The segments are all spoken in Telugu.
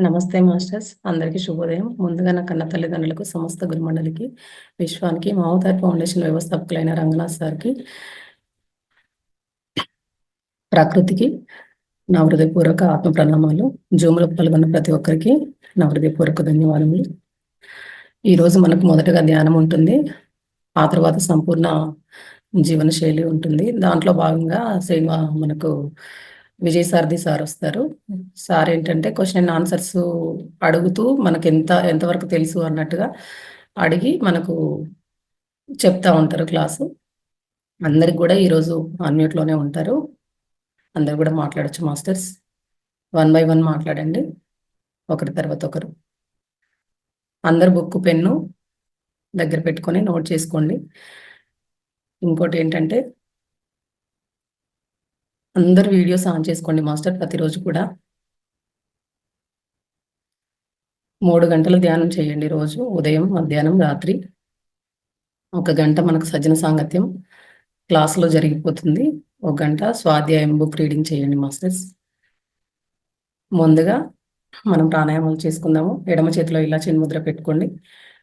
నమస్తే మాస్టర్స్, అందరికీ శుభోదయం. ముందుగా నా కన్న తల్లిదండ్రులకు, సమస్త గురుమండలికి, విశ్వానికి, మా అవతార్ ఫౌండేషన్ వ్యవస్థాపకులైన రంగనాథ్ సార్కి, ప్రకృతికి నా హృదయపూర్వక ఆత్మ ప్రణామాలు. జూమ్లో పాల్గొన్న ప్రతి ఒక్కరికి నా హృదయపూర్వక ధన్యవాదములు. ఈరోజు మనకు మొదటగా ధ్యానం ఉంటుంది, ఆ తర్వాత సంపూర్ణ జీవన శైలి ఉంటుంది. దాంట్లో భాగంగా మనకు విజయసారథి సార్ వస్తారు. సార్ ఏంటంటే క్వశ్చన్ అండ్ ఆన్సర్స్ అడుగుతూ మనకు ఎంతవరకు తెలుసు అన్నట్టుగా అడిగి మనకు చెప్తా ఉంటారు క్లాసు. అందరికి కూడా ఈరోజు అన్మ్యూట్లోనే ఉంటారు. అందరు కూడా మాట్లాడచ్చు మాస్టర్స్. 1 by 1 మాట్లాడండి, ఒకరి తర్వాత ఒకరు. అందరు బుక్ పెన్ను దగ్గర పెట్టుకొని నోట్ చేసుకోండి. ఇంకోటి ఏంటంటే అందరు వీడియోస్ ఆన్ చేసుకోండి మాస్టర్. ప్రతిరోజు కూడా 3 గంటలు ధ్యానం చేయండి రోజు, ఉదయం, మధ్యాహ్నం, రాత్రి. 1 గంట మనకు సజ్జన సాంగత్యం క్లాసులో జరిగిపోతుంది. 1 గంట స్వాధ్యాయం బుక్ రీడింగ్ చేయండి మాస్టర్స్. ముందుగా మనం ప్రాణాయామాలు చేసుకుందాము. ఎడమ చేతిలో ఇలా చిన్ముద్ర పెట్టుకోండి,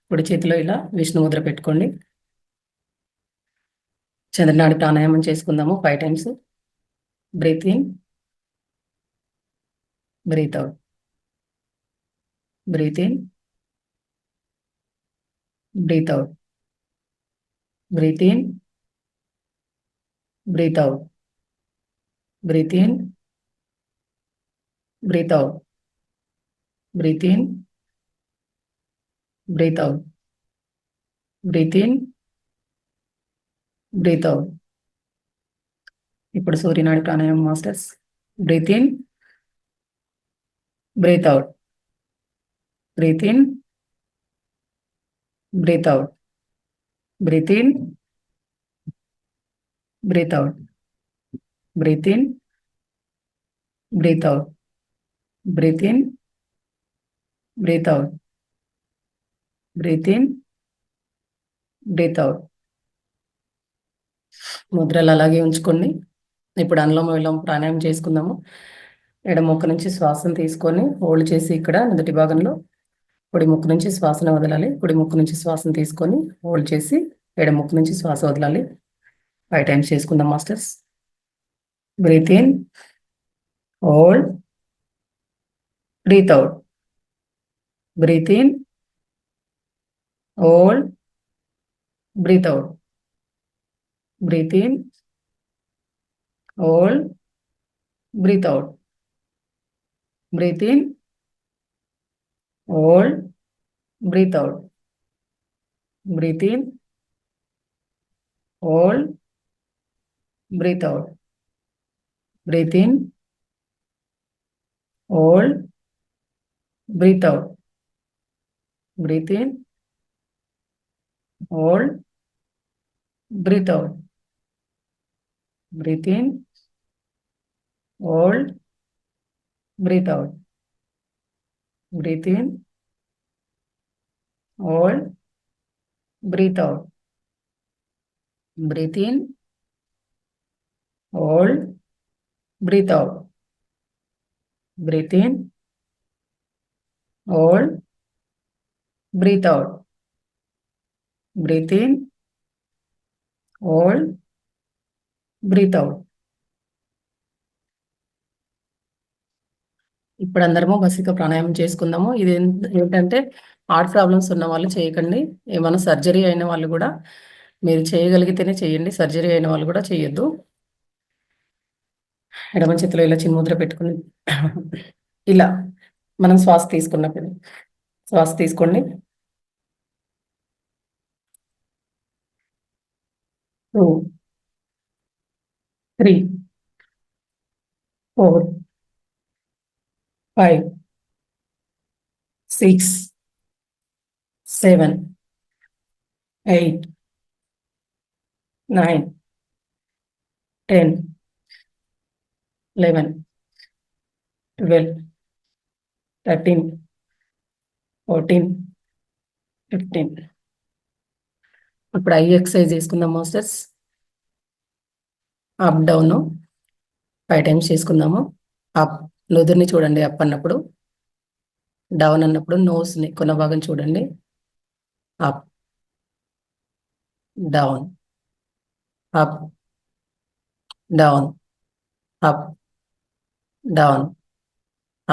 కుడి చేతిలో ఇలా విష్ణు ముద్ర పెట్టుకోండి. చంద్రనాడి ప్రాణాయామం చేసుకుందాము 5 times. Breathe in, breathe out, breathe in, breathe out, breathe in, breathe out, breathe in, breathe out, breathe in, breathe out, breathe in, breathe out. ఇప్పుడు సూర్యనాడి ప్రాణాయామం masters. Breathe in, breathe out, breathe in, breathe out, breathe in, breathe out, breathe in, breathe out, breathe in, breathe out, breathe in, breathe out. ముద్రలు అలాగే ఉంచుకోండి. ఇప్పుడు అనులోమ విలోమ ప్రాణాయామం చేసుకుందాము. ఎడమ ముక్కు నుంచి శ్వాసను తీసుకొని హోల్డ్ చేసి ఇక్కడ మొదటి భాగంలో, కుడి ముక్కు నుంచి శ్వాసను వదలాలి. కుడి ముక్కు నుంచి శ్వాసను తీసుకొని హోల్డ్ చేసి ఎడమ ముక్కు నుంచి శ్వాస వదలాలి. 5 times చేసుకుందాం masters. Breathe in, hold, breathe out, breathe in, hold, breathe out, breathe in, hold, breathe out, breathe in, hold, breathe out, breathe in, hold, breathe out, breathe in, hold, breathe out, breathe in, hold, breathe out, breathe in, hold, breathe out, breathe in, hold, breathe out, breathe in, hold, breathe out, breathe in, hold, breathe out, breathe in, hold, breathe out. ఇప్పుడు అందరము బసిక ప్రాణాయామం చేసుకుందాము. ఇది ఏంటంటే హార్ట్ ప్రాబ్లమ్స్ ఉన్న వాళ్ళు చేయకండి. ఏమైనా సర్జరీ అయిన వాళ్ళు కూడా మీరు చేయగలిగితేనే చేయండి, సర్జరీ అయిన వాళ్ళు కూడా చేయొద్దు. ఎడమ చేతిలో ఇలా చిన్ముద్ర పెట్టుకుని ఇలా మనం శ్వాస తీసుకున్నప్పుడు శ్వాస తీసుకోండి. 2, 3, 4, 5, 6, 7, 8, 9, 10, 11, 12, 13, 14, 15. ఇప్పుడు ఐ ఎక్సర్సైజ్ చేసుకుందాం మాస్టర్స్. అప్ డౌన్ 5 times చేసుకుందాము. అప్, నుదురుని చూడండి అప్ అన్నప్పుడు. డౌన్ అన్నప్పుడు నోస్ని కొన భాగం చూడండి. Up, down, up, down, up, down,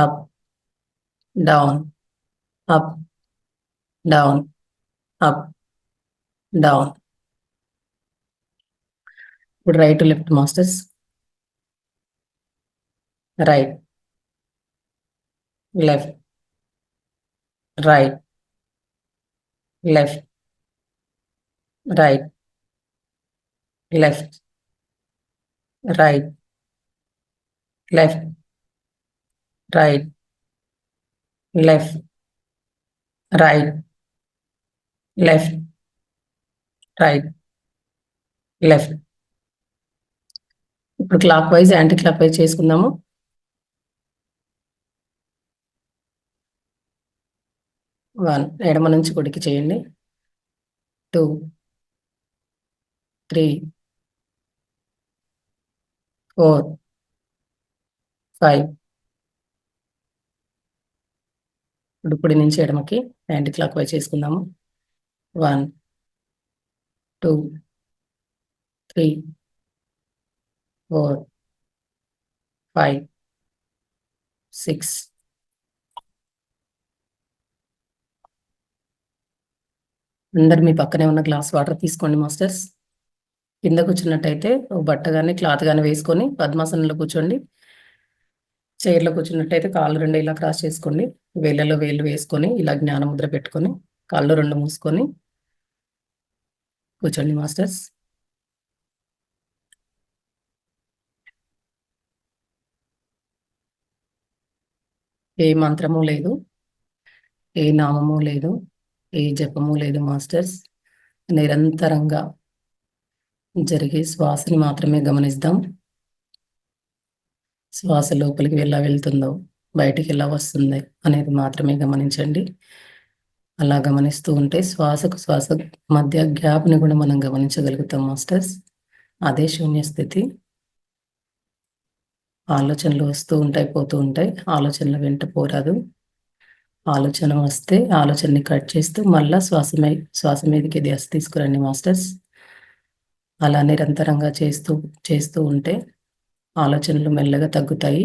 up, down, up, down, up, down. ఇప్పుడు right to left masters. Right, left, right, left, right, left, right, left, right, left, right, left, right, left. ఇప్పుడు clockwise anticlockwise చేసుకుందాము. 1 ఎడమ నుంచి కుడికి చేయండి. 2, 3, 4, 5. ఇప్పుడు కుడి నుంచి ఎడమకి యాంటీ క్లాక్ వైజ్ చేసుకుందాము. 1, 2, 3, 4, 5, 6. అందరు మీ పక్కనే ఉన్న గ్లాస్ వాటర్ తీసుకోండి మాస్టర్స్. కింద కూర్చున్నట్టయితే ఒక బట్ట కానీ క్లాత్ కానీ వేసుకొని పద్మాసనంలో కూర్చోండి. చైర్లో కూర్చున్నట్టయితే కాళ్ళు 2 ఇలా క్రాస్ చేసుకోండి. వేళ్ళలో వేళ్ళు వేసుకొని ఇలా జ్ఞానముద్ర పెట్టుకొని కాళ్ళు 2 మూసుకొని కూర్చోండి మాస్టర్స్. ఏ మంత్రము లేదు, ఏ నామము లేదు, ఏ జపము లేదు మాస్టర్స్. నిరంతరంగా జరిగే శ్వాసని మాత్రమే గమనిద్దాం. శ్వాస లోపలికి ఎలా వెళ్తుందో, బయటికి ఎలా వస్తుంది అనేది మాత్రమే గమనించండి. అలా గమనిస్తూ ఉంటే శ్వాసకు శ్వాస మధ్య గ్యాప్ని కూడా మనం గమనించగలుగుతాం మాస్టర్స్. అదే శూన్య స్థితి. ఆలోచనలు వస్తూ ఉంటాయి, పోతూ ఉంటాయి. ఆలోచనల వెంట పోరాదు. ఆలోచన వస్తే ఆలోచనని కట్ చేస్తూ మళ్ళా శ్వాస మీదకి ధ్యాస తీసుకురండి మాస్టర్స్. అలా నిరంతరంగా చేస్తూ ఉంటే ఆలోచనలు మెల్లగా తగ్గుతాయి.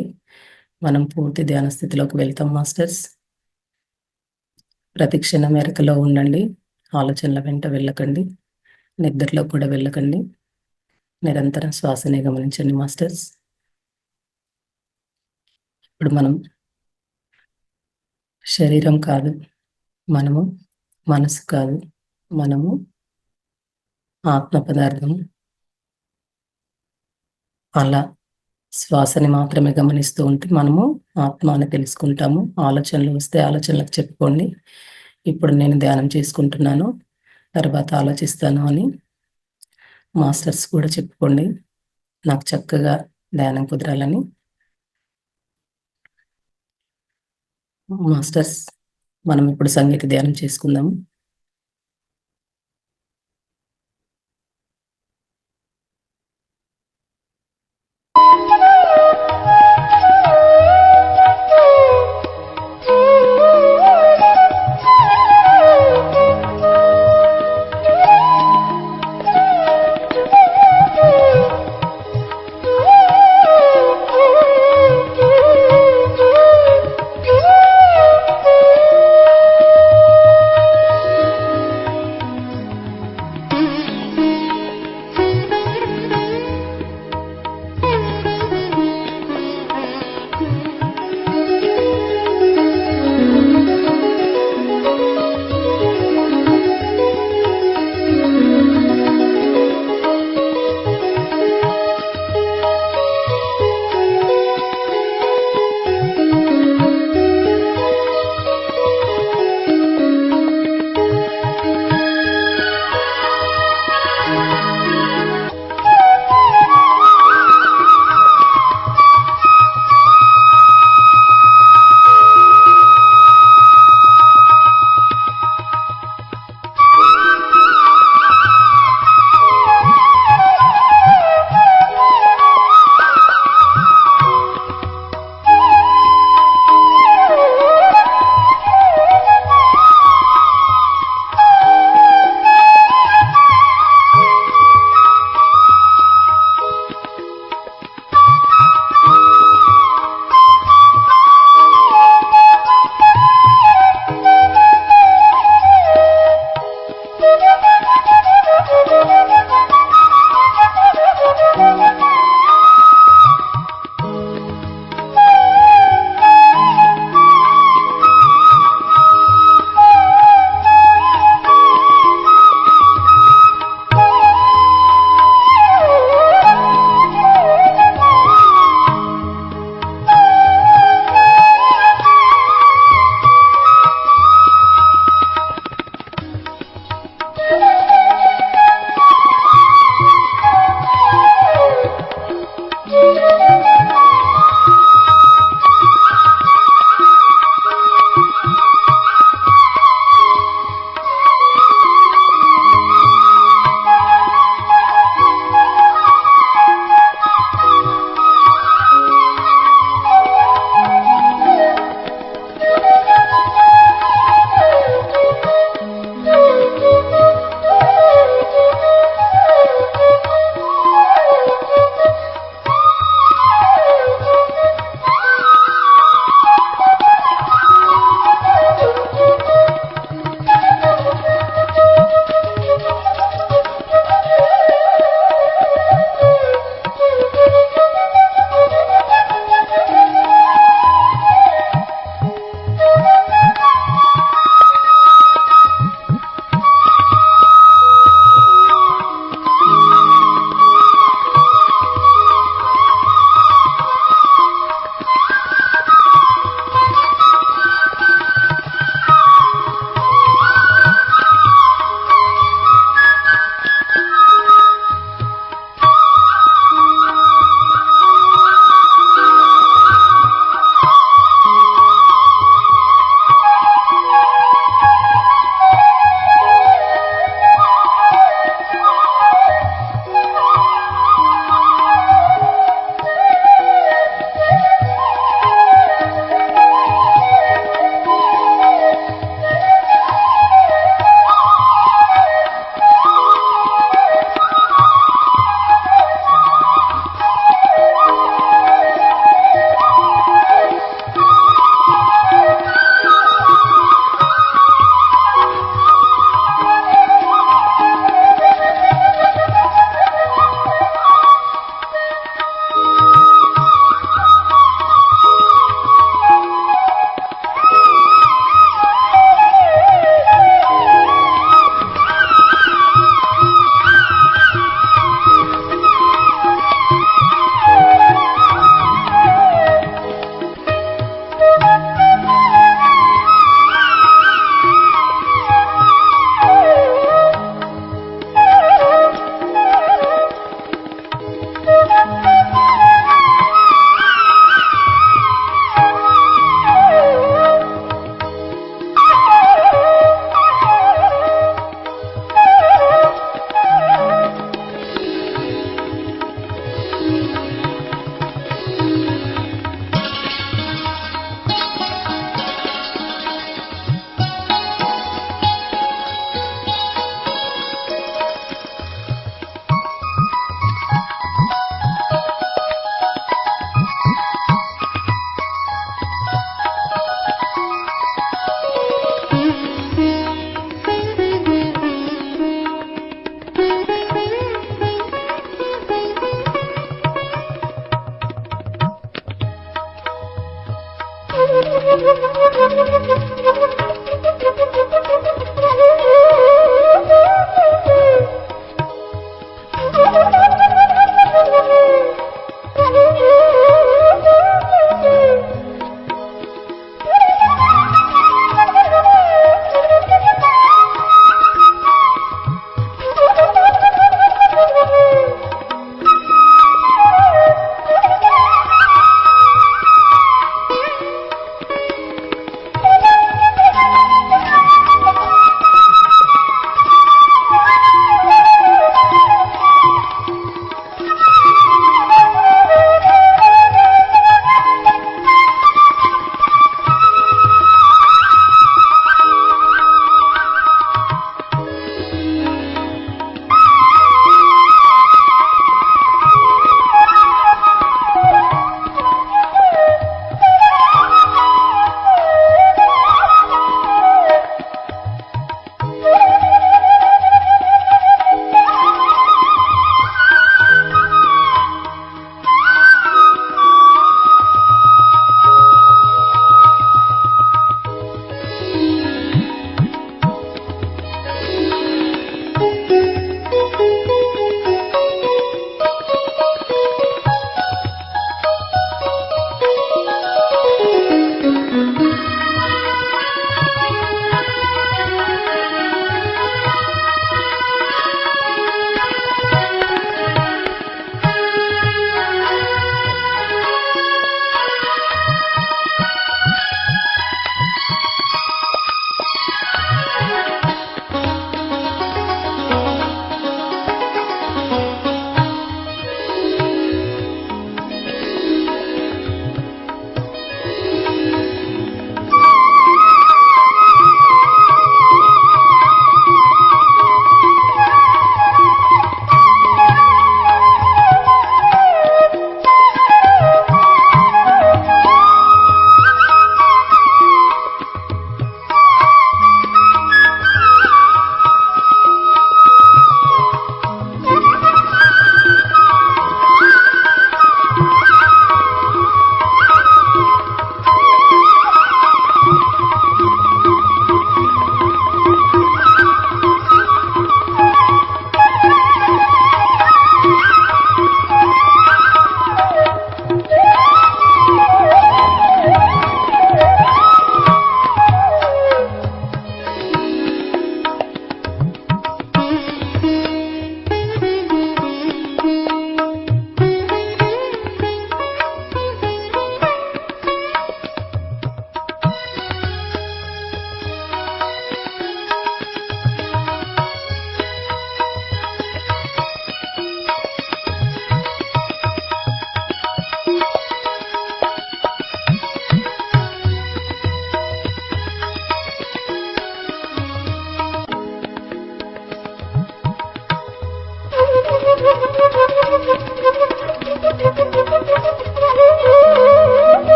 మనం పూర్తి ధ్యాన స్థితిలోకి వెళ్తాం మాస్టర్స్. ప్రతి క్షణం ఎరుకలో ఉండండి. ఆలోచనల వెంట వెళ్ళకండి, నిద్రలో కూడా వెళ్ళకండి. నిరంతరం శ్వాసనే గమనించండి మాస్టర్స్. ఇప్పుడు మనం శరీరం కాదు, మనము మనసు కాదు, మనము ఆత్మ పదార్థం. అలా శ్వాసని మాత్రమే గమనిస్తూ ఉంటే మనము ఆత్మ అని తెలుసుకుంటాము. ఆలోచనలు వస్తే ఆలోచనలకు చెప్పుకోండి, ఇప్పుడు నేను ధ్యానం చేసుకుంటున్నాను, తర్వాత ఆలోచిస్తాను అని మాస్టర్స్ కూడా చెప్పుకోండి. నాకు చక్కగా ధ్యానం కుదరాలని. మాస్టర్స్, మనం ఇప్పుడు సంగీత ధ్యానం చేసుకుందాము.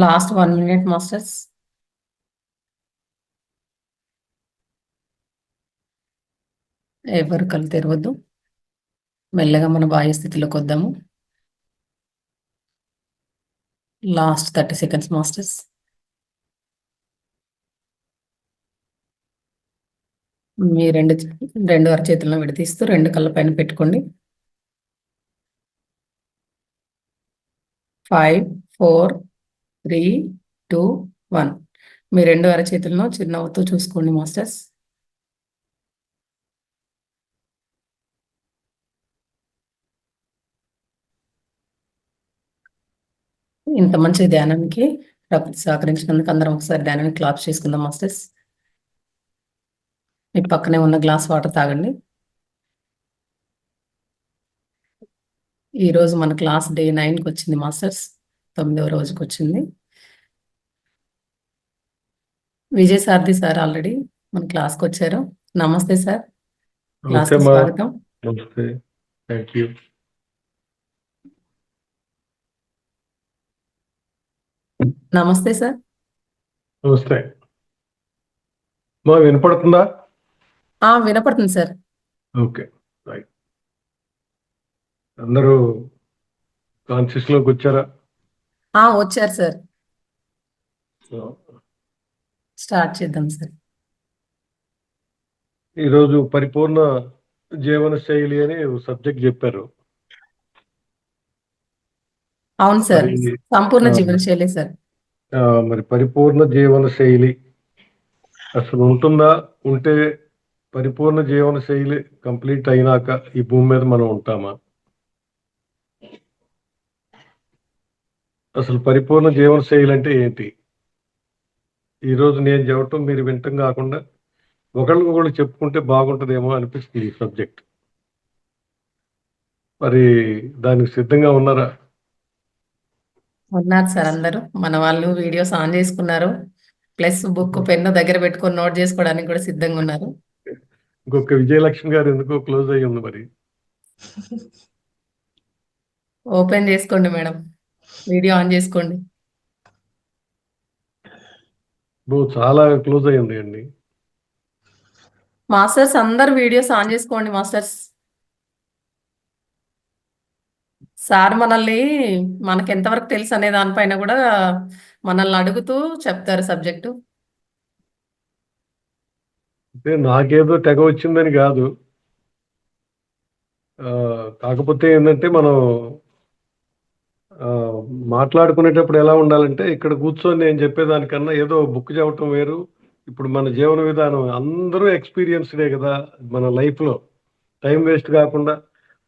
Last 1 minute masters. ఎవరు కళ్ళు తెరవద్దు. మెల్లగా మన బాహ్య స్థితిలోకి వద్దాము. Last 30 seconds masters. మీ రెండు అరచేతులను విడదీస్తూ 2 కళ్ళ పైన పెట్టుకోండి. 5, 4, 3, 2, 1. మీ 2 అరచేతులను చిరునవ్వుతూ చూసుకోండి మాస్టర్స్. ఇంత మంచి ధ్యానానికి ప్రకృతి సహకరించినందుకు అందరం ఒకసారి ధ్యానాన్ని క్లాప్ చేసుకుందాం మాస్టర్స్. మీ పక్కనే ఉన్న గ్లాస్ వాటర్ తాగండి. ఈరోజు మన క్లాస్ డే 9కి వచ్చింది మాస్టర్స్. 9వ రోజుకి వచ్చింది. విజయ్ సారథి సార్ ఆల్రెడీ మన క్లాస్కి వచ్చారు. నమస్తే సార్. క్లాస్కి స్వాగతం. నమస్తే. Thank you. నమస్తే సార్. నమస్తే. మా వినపడుతుందా? వినపడుతుంది సార్. Okay, right. అందరూ కాన్షియస్ లోకి వచ్చారా? వచ్చారు సార్. స్టార్ట్ చేద్దాం సార్. ఈరోజు పరిపూర్ణ జీవన శైలి అని సబ్జెక్ట్ చెప్పారు. అవును సార్, సంపూర్ణ జీవన శైలి సార్. మరి పరిపూర్ణ జీవన శైలి అసలు ఉంటుందా? ఉంటే పరిపూర్ణ జీవన శైలి కంప్లీట్ అయినాక ఈ భూమి మీద మనం ఉంటామా? అసలు పరిపూర్ణ జీవన శైలి అంటే ఏంటి? ఈరోజు నేను చెప్పటం మీరు వింటం కాకుండా ఒకళ్ళు చెప్పుకుంటే బాగుంటుందేమో అనిపిస్తుంది ఈ సబ్జెక్ట్. మరి దానికి సిద్ధంగా ఉన్నారా? ఉన్నారు సార్. అందరూ మన వాళ్ళు వీడియోస్ ఆన్ చేసుకున్నారు. ప్లస్ బుక్ పెన్ను దగ్గర పెట్టుకొని నోట్ చేసుకోవడానికి కూడా సిద్ధంగా ఉన్నారు. ఇంకొక విజయలక్ష్మి గారు ఎందుకో క్లోజ్ అయ్యి ఉంది. మరి ఓపెన్ చేసుకోండి మేడం, వీడియో ఆన్ చేసుకోండి. చాలా క్లోజ్ అయ్యింది అండి. మాస్టర్స్ అందరు వీడియోస్ ఆన్ చేసుకోండి మాస్టర్స్. సార్ మనకి ఎంతవరకు తెలుసు అనే దానిపైన కూడా మనల్ని అడుగుతూ చెప్తారు సబ్జెక్టు. అంటే నాకేదో తెగ వచ్చిందని కాదు, కాకపోతే ఏంటంటే మనం మాట్లాడుకునేటప్పుడు ఎలా ఉండాలంటే ఇక్కడ కూర్చొని నేను చెప్పేదానికన్నా ఏదో బుక్ చెప్పటం వేరు. ఇప్పుడు మన జీవన విధానం అందరూ ఎక్స్పీరియన్స్డే కదా మన లైఫ్లో. టైం వేస్ట్ కాకుండా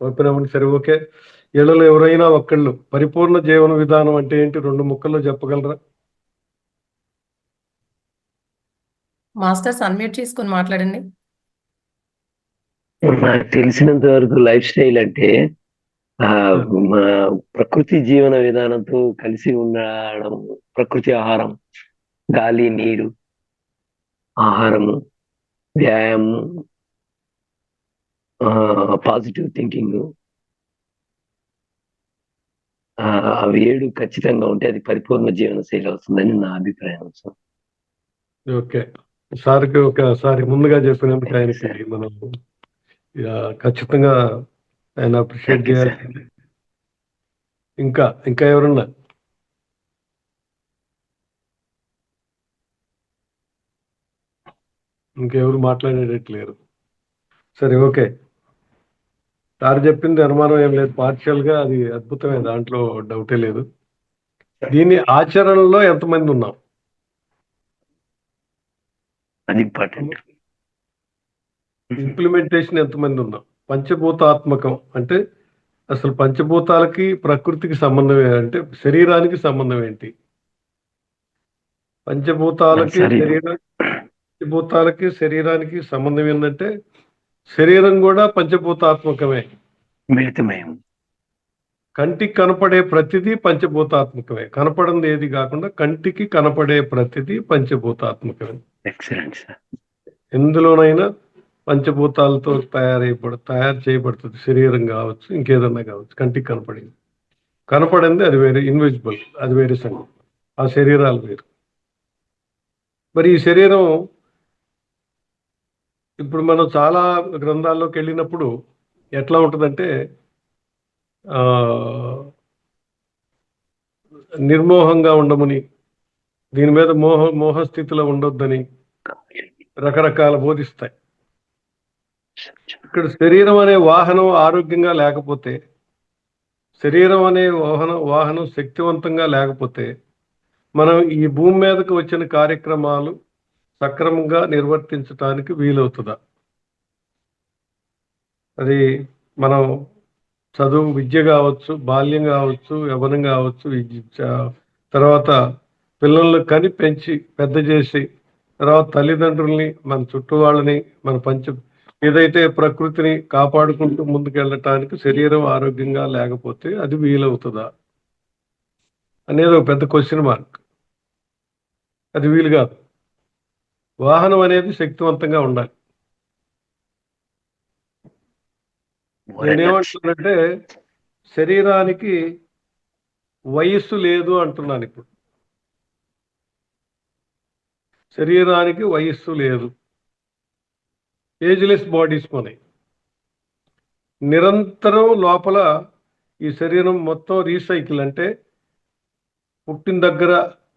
ఓపెన్ అవ్వండి. సరే, ఓకే. ఇళ్లలో ఎవరైనా ఒక్కళ్ళు పరిపూర్ణ జీవన విధానం అంటే ఏంటి 2 ముక్కల్లో చెప్పగలరా? మాస్టర్స్ అన్మ్యూట్ చేసుకొని మాట్లాడండి. నాకు తెలిసినంత వరకు లైఫ్ స్టైల్ అంటే మన ప్రకృతి జీవన విధానంతో కలిసి ఉండడం, ప్రకృతి ఆహారం, గాలి, నీరు, ఆహారము, వ్యాయామం, పాజిటివ్ థింకింగ్, అవి 7 ఖచ్చితంగా ఉంటే అది పరిపూర్ణ జీవన శైలి అవుతుందని నా అభిప్రాయం సార్. ఓకే, సార్కి ఒకసారి ముందుగా చెప్పినందుకు ఆయనకి మనం ఖచ్చితంగా ఆయన అప్రిషియేట్ చేయాలి. ఇంకా ఎవరున్నా? ఇంకెవరు మాట్లాడేటట్లేరు. సరే, ఓకే. సార్ చెప్పింది అనుమానం ఏం లేదు. పార్షియల్ గా అది అద్భుతమే, దాంట్లో డౌటే లేదు. దీన్ని ఆచరణలో ఎంతమంది ఉన్నాం? అది ఇంపార్టెంట్. ఇంప్లిమెంటేషన్ ఎంతమంది ఉన్నాం? పంచభూతాత్మకం అంటే అసలు పంచభూతాలకి ప్రకృతికి సంబంధం అంటే శరీరానికి సంబంధం ఏంటి? పంచభూతాలకి శరీరానికి సంబంధం ఏంటంటే శరీరం కూడా పంచభూతాత్మకమే, మిళితమయం. కంటికి కనపడే ప్రతిదీ పంచభూతాత్మకమే. కనపడింది ఏది కాకుండా కంటికి కనపడే ప్రతిదీ పంచభూతాత్మకమే. Excellent sir. ఎందులోనైనా పంచభూతాలతో తయారు చేయబడుతుంది. శరీరం కావచ్చు, ఇంకేదన్నా కావచ్చు. కంటికి కనపడింది అది వేరే, ఇన్విజిబుల్ అది వేరే సంగతి. ఆ శరీరాలు వేరు. మరి ఈ శరీరం ఇప్పుడు మనం చాలా గ్రంథాల్లోకి వెళ్ళినప్పుడు ఎట్లా ఉంటుందంటే ఆ నిర్మోహంగా ఉండమని, దీని మీద మోహస్థితిలో ఉండొద్దని రకరకాల బోధిస్తాయి. ఇక్కడ శరీరం అనే వాహనం ఆరోగ్యంగా లేకపోతే, శరీరం అనే వాహనం శక్తివంతంగా లేకపోతే మనం ఈ భూమి మీదకి వచ్చిన కార్యక్రమాలు సక్రమంగా నిర్వర్తించడానికి వీలవుతుందా? అది మనం చదువు, విద్య కావచ్చు, బాల్యం కావచ్చు, యవ్వనం కావచ్చు, తర్వాత పిల్లల్ని కని పెంచి పెద్ద చేసి, తర్వాత తల్లిదండ్రుల్ని, మన చుట్టూ వాళ్ళని, మన ఏదైతే ప్రకృతిని కాపాడుకుంటూ ముందుకెళ్ళటానికి శరీరం ఆరోగ్యంగా లేకపోతే అది వీలవుతుందా అనేది ఒక పెద్ద క్వశ్చన్ మార్క్. అది వీలు కాదు. వాహనం అనేది శక్తివంతంగా ఉండాలి. నేనేమంటున్నానంటే శరీరానికి వయస్సు లేదు అంటున్నాను. ఇప్పుడు శరీరానికి వయస్సు లేదు, ఏజ్లెస్ బాడీస్ మనవి. నిరంతరం లోపల ఈ శరీరం మొత్తం రీసైకిల్, అంటే పుట్టిన దగ్గర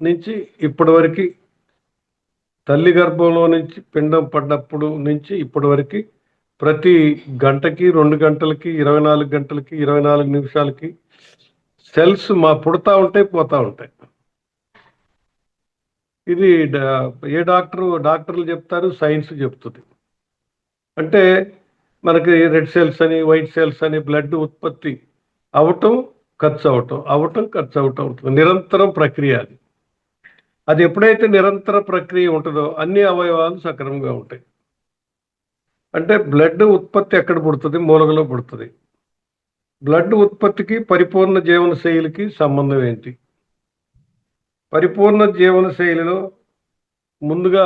నుంచి ఇప్పటి వరకు, తల్లి గర్భంలో నుంచి పిండం పడ్డప్పుడు నుంచి ఇప్పటి వరకు ప్రతి గంటకి, 2 గంటలకి, 24 గంటలకి, 24 నిమిషాలకి సెల్స్ పుడతా ఉంటాయి, పోతా ఉంటాయి. ఇది ఏ డాక్టర్లు చెప్తారు, సైన్స్ చెప్తుంది. అంటే మనకి రెడ్ సెల్స్ అని, వైట్ సెల్స్ అని బ్లడ్ ఉత్పత్తి అవటం, ఖర్చు అవటం ఉంటుంది. నిరంతరం ప్రక్రియ అది. అది ఎప్పుడైతే నిరంతర ప్రక్రియ ఉంటుందో అన్ని అవయవాలు సక్రమంగా ఉంటాయి. అంటే బ్లడ్ ఉత్పత్తి ఎక్కడ పుడుతుంది? మూలగలో పుడుతుంది. బ్లడ్ ఉత్పత్తికి పరిపూర్ణ జీవన శైలికి సంబంధం ఏంటి? పరిపూర్ణ జీవన శైలిలో ముందుగా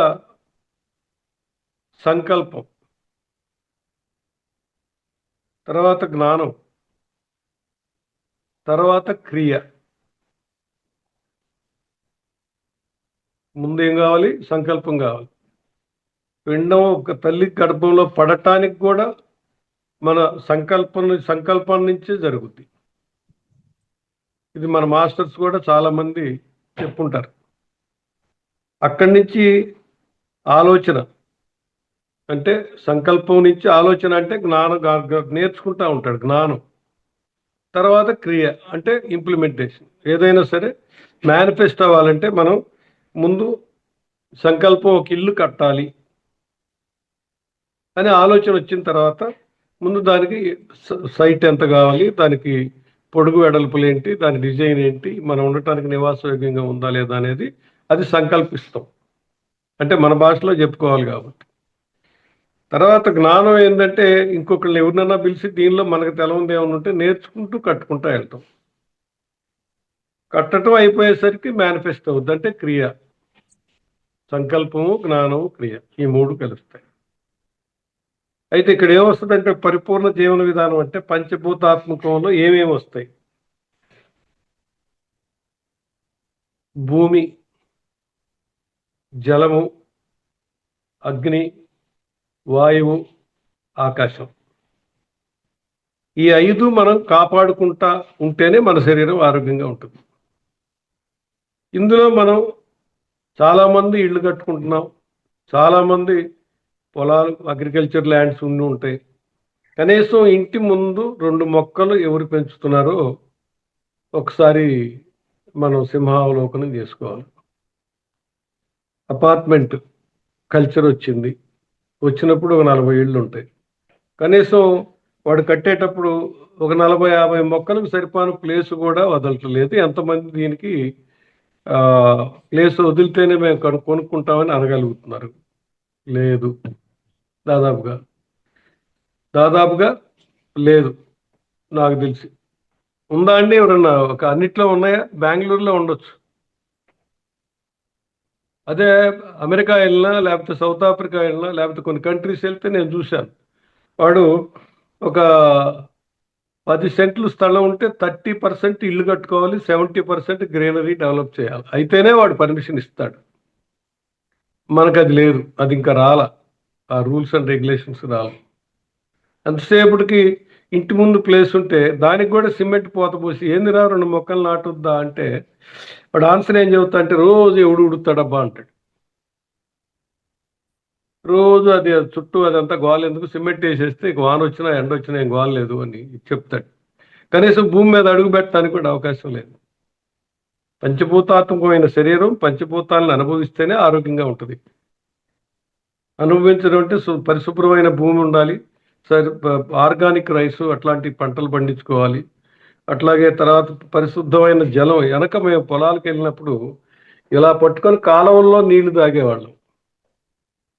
సంకల్పం, తర్వాత జ్ఞానం, తర్వాత క్రియ. ముందేం కావాలి? సంకల్పం కావాలి. పిండం ఒక తల్లి గర్భంలో పడటానికి కూడా మన సంకల్పం నుంచే జరుగుద్ది. ఇది మన మాస్టర్స్ కూడా చాలా మంది చెప్పుంటారు. అక్కడి నుంచి ఆలోచన, అంటే సంకల్పం నుంచి ఆలోచన, అంటే జ్ఞానం నేర్చుకుంటా ఉంటాడు, జ్ఞానం. తర్వాత క్రియ అంటే ఇంప్లిమెంటేషన్. ఏదైనా సరే మేనిఫెస్ట్ అవ్వాలంటే మనం ముందు సంకల్పం, ఒక ఇల్లు కట్టాలి అనే ఆలోచన వచ్చిన తర్వాత ముందు దానికి సైట్ ఎంత కావాలి, దానికి పొడుగు వెడల్పులు ఏంటి, దాని డిజైన్ ఏంటి, మనం ఉండటానికి నివాసయోగ్యంగా ఉందా లేదా అనేది అది సంకల్పిస్తాం. అంటే మన భాషలో చెప్పుకోవాలి కాబట్టి. తర్వాత జ్ఞానం ఏంటంటే ఇంకొకరిని ఎవరినన్నా పిలిచి దీనిలో మనకు తెలవంది ఏమైనా ఉంటే నేర్చుకుంటూ కట్టుకుంటూ వెళ్తాం. కట్టడం అయిపోయేసరికి మేనిఫెస్ట్ అవుద్ది, అంటే క్రియ. సంకల్పము, జ్ఞానము, క్రియ, ఈ 3 కలుస్తాయి. అయితే ఇక్కడ ఏమొస్తుందంటే పరిపూర్ణ జీవన విధానం అంటే పంచభూతాత్మకంలో ఏమేమి వస్తాయి? భూమి, జలము, అగ్ని, వాయువు, ఆకాశం. ఈ 5 మనం కాపాడుకుంటా ఉంటేనే మన శరీరం ఆరోగ్యంగా ఉంటుంది. ఇందులో మనం చాలామంది ఇళ్ళు కట్టుకుంటున్నాం, చాలామంది పొలాలు, అగ్రికల్చర్ ల్యాండ్స్ ఉండి ఉంటాయి. కనీసం ఇంటి ముందు 2 మొక్కలు ఎవరు పెంచుతున్నారో ఒకసారి మనం సింహావలోకనం చేసుకోవాలి. అపార్ట్మెంట్ కల్చర్ వచ్చినప్పుడు ఒక 40 ఇళ్ళు ఉంటాయి. కనీసం వాడు కట్టేటప్పుడు ఒక 40-50 మొక్కలకు సరిపాను ప్లేస్ కూడా వదలట్లేదు. ఎంతమంది దీనికి ప్లేస్ వదిలితేనే మేము కొనుక్కుంటామని అనగలుగుతున్నారు? లేదు, దాదాపుగా లేదు. నాకు తెలిసి ఉందా అండి ఎవరన్నా? ఒక అన్నిట్లో ఉన్నాయా? బెంగళూరులో ఉండొచ్చు. అదే అమెరికా వెళ్ళినా, లేకపోతే సౌత్ ఆఫ్రికా వెళ్ళినా, లేకపోతే కొన్ని కంట్రీస్ వెళ్తే నేను చూశాను. వాడు ఒక 10 సెంట్లు స్థలం ఉంటే 30% ఇల్లు కట్టుకోవాలి, 70% గ్రీనరీ డెవలప్ చేయాలి. అయితేనే వాడు పర్మిషన్ ఇస్తాడు. మనకు అది లేదు, అది ఇంకా రాల, ఆ రూల్స్ అండ్ రెగ్యులేషన్స్ రాలి. ఎంతసేపటికి ఇంటి ముందు ప్లేస్ ఉంటే దానికి కూడా సిమెంట్ పోత పోసి ఏందిరా 2 మొక్కలు నాటుద్దా అంటే వాడు ఆన్సర్ ఏం చెబుతా అంటే రోజు ఎవడు ఉడుతాడబ్బా అంటాడు. రోజు అది చుట్టూ అదంతా గోల ఎందుకు, సిమెంట్ వేసేస్తే ఇక వాన వచ్చినా ఎండ వచ్చినా ఏం గోల లేదు అని చెప్తాడు. కనీసం భూమి మీద అడుగు పెట్టడానికి కూడా అవకాశం లేదు. పంచభూతాత్మకమైన శరీరం పంచభూతాలను అనుభవిస్తేనే ఆరోగ్యంగా ఉంటుంది. అనుభవించడం అంటే పరిశుభ్రమైన భూమి ఉండాలి, ఆర్గానిక్ రైస్ అట్లాంటి పంటలు పండించుకోవాలి. అట్లాగే తర్వాత పరిశుద్ధమైన జలం. వెనక మేము పొలాలకు వెళ్ళినప్పుడు ఇలా పట్టుకొని కాలువల్లో నీళ్లు తాగేవాళ్ళం.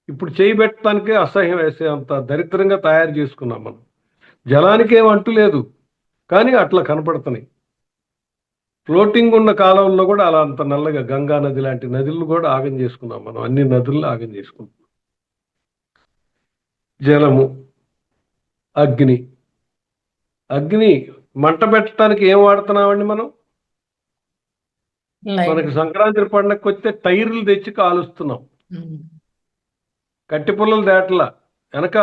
ఇప్పుడు చేయి పెట్టడానికే అసహ్యం వేసే అంత దరిద్రంగా తయారు చేసుకున్నాం మనం. జలానికి ఏం అంటు లేదు, కానీ అట్లా కనపడుతున్నాయి. ఫ్లోటింగ్ ఉన్న కాలంలో కూడా అలా అంత నల్లగా గంగా నది లాంటి నదులు కూడా ఆగం చేసుకున్నాం మనం. అన్ని నదుల్లో ఆగం చేసుకున్నాం. జలము, అగ్ని. అగ్ని మంట పెట్టడానికి ఏం వాడుతున్నామండి మనం? మనకి సంక్రాంతి పండగకి వస్తే టైర్లు తెచ్చి కాలుస్తున్నాం. కట్టె పుల్లలు దాటలా. వెనక